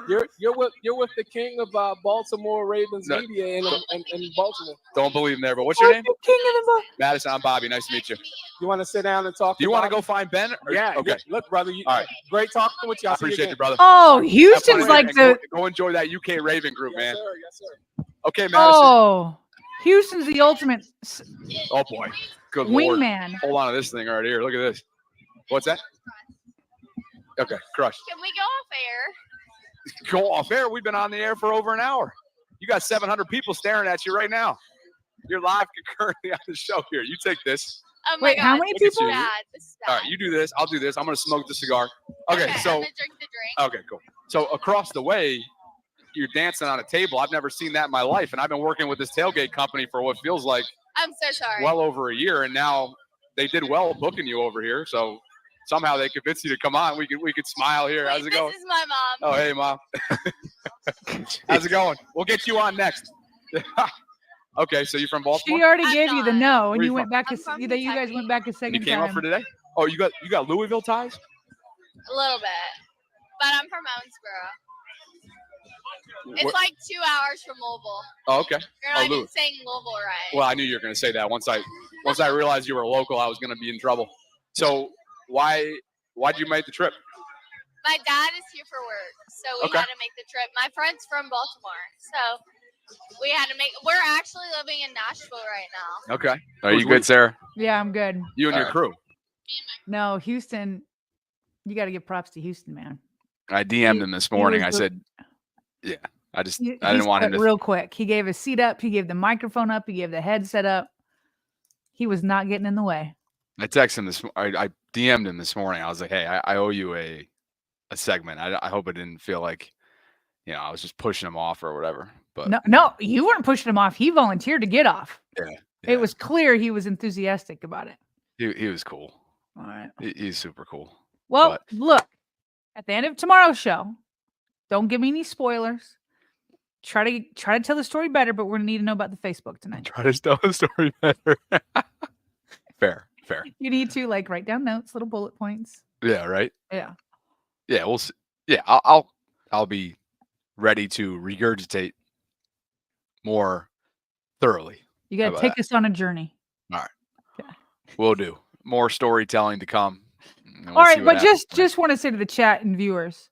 You're with the king of Baltimore Ravens media in Baltimore. Don't believe him there, but what's your name? King of the Madison. I'm Bobby. Nice to meet you. You want to sit down and talk? Do you want to go find Ben? Yeah. Okay. Look, brother. All right. Great talking with you. I appreciate you, brother. Oh, Houston's like the. Go enjoy that UK Raven group, man. Yes, sir. Okay, Madison. Oh, Houston's the ultimate. Oh boy. Good Lord. Wingman. Hold on to this thing right here. Look at this. What's that? Okay, crush. Can we go off air? Go off air. We've been on the air for over an hour. You got 700 people staring at you right now. You're live concurrently on the show here. You take this. Oh my Wait, God, how many this is people? bad. This is bad. All right, you do this. I'll do this. I'm going to smoke the cigar. Okay, I'm so. gonna drink the drink. Okay, cool. So across the way, you're dancing on a table. I've never seen that in my life. And I've been working with this tailgate company for what feels like I'm so sorry. well over a year. And now they did well booking you over here. So somehow they convinced you to come on. We could smile here. How's it going? This is my mom. Oh, hey, Mom. How's it going? We'll get you on next. Okay, so you're from Baltimore? She already gave you the no, and Where you you went from? back. You guys went back a second And you came time. up for today? Oh, you got Louisville ties? A little bit, but I'm from Owensboro. It's like 2 hours from Louisville. Oh, okay. You're not even Louis. saying Louisville right. Well, I knew you were going to say that. Once I realized you were local, I was going to be in trouble. So why'd you make the trip? My dad is here for work, so we had to make the trip. My friend's from Baltimore, so we had to make. We're actually living in Nashville right now. Okay. Are you good, Sarah? Yeah, I'm good. You and your crew. No, Houston. You got to give props to Houston, man. I DM'd him this morning. I was said, yeah. I He didn't want him to. real quick. He gave his seat up. He gave the microphone up. He gave the headset up. He was not getting in the way. I texted him I DM'd him this morning. I was like, hey, I owe you a segment. I hope it didn't feel like, I was just pushing him off or whatever. But No, you weren't pushing him off. He volunteered to get off. Yeah. It was clear he was enthusiastic about it. He was cool. All right. He's super cool. Well, look, at the end of tomorrow's show, don't give me any spoilers. Try to tell the story better, but we're gonna need to know about the Facebook tonight. Try to tell the story better. Fair. You need to write down notes, little bullet points. Yeah. Right. Yeah. Yeah. We'll see. Yeah. I'll be ready to regurgitate more thoroughly. You got to take us on a journey. All right. Okay. We'll do more storytelling to come. All right, but just want to say to the chat and viewers,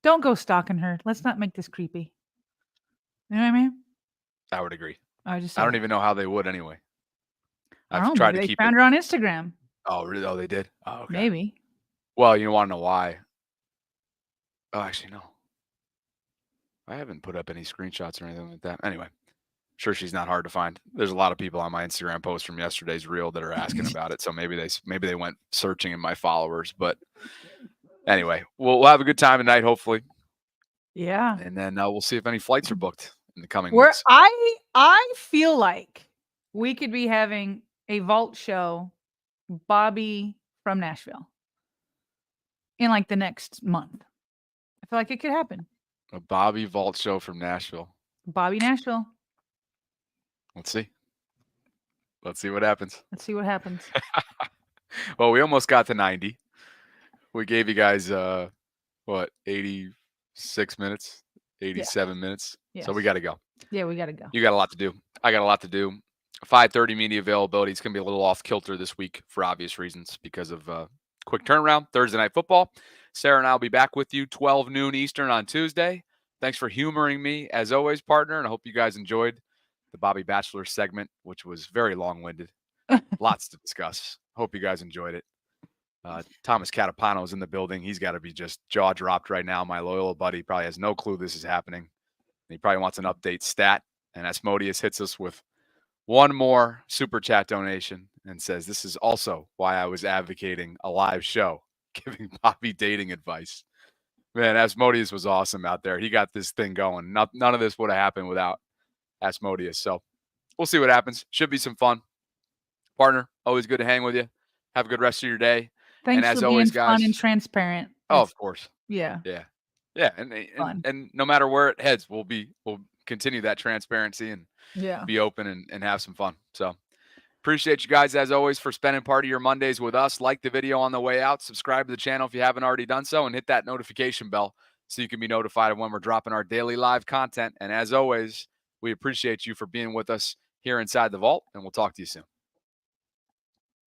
don't go stalking her. Let's not make this creepy. You know what I mean? I would agree. I don't even know how they would anyway. I've tried to keep. They found her on Instagram. Oh, really? Oh, they did. Oh, okay. Maybe. Well, you want to know why? Oh, actually, no. I haven't put up any screenshots or anything like that. Anyway, sure, she's not hard to find. There's a lot of people on my Instagram post from yesterday's reel that are asking about it. So maybe they went searching in my followers. But anyway, we'll have a good time tonight, hopefully. Yeah. And then we'll see if any flights are booked in the coming Where weeks. I feel like we could be having a vault show, Bobby from Nashville, in like the next month. I feel like it could happen. A Bobby Vault show from Nashville. Bobby Nashville. Let's see. Let's see what happens. Let's see what happens. Well, we almost got to 90. We gave you guys 86 minutes, 87 minutes. So we got to go. Yeah, we got to go. You got a lot to do. I got a lot to do. 5:30 media availability. It's going to be a little off kilter this week for obvious reasons because of quick turnaround. Thursday Night Football. Sarah and I will be back with you 12 noon Eastern on Tuesday. Thanks for humoring me as always, partner. And I hope you guys enjoyed the Bobby Bachelor segment, which was very long-winded. Lots to discuss. Hope you guys enjoyed it. Thomas Catapano is in the building. He's got to be just jaw dropped right now. My loyal buddy probably has no clue this is happening. He probably wants an update stat. And Asmodeus hits us with one more super chat donation and says, this is also why I was advocating a live show, giving Bobby dating advice. Man, Asmodeus was awesome out there. He got this thing going. None of this would have happened without Asmodeus. So we'll see what happens. Should be some fun. Partner, always good to hang with you. Have a good rest of your day. Thanks and as for always, being guys, fun and transparent. Oh, of course. Yeah. Yeah. Yeah. And no matter where it heads, we'll continue that transparency and be open and have some fun. So appreciate you guys, as always, for spending part of your Mondays with us. Like the video on the way out. Subscribe to the channel if you haven't already done so. And hit that notification bell so you can be notified of when we're dropping our daily live content. And as always, we appreciate you for being with us here inside the vault. And we'll talk to you soon.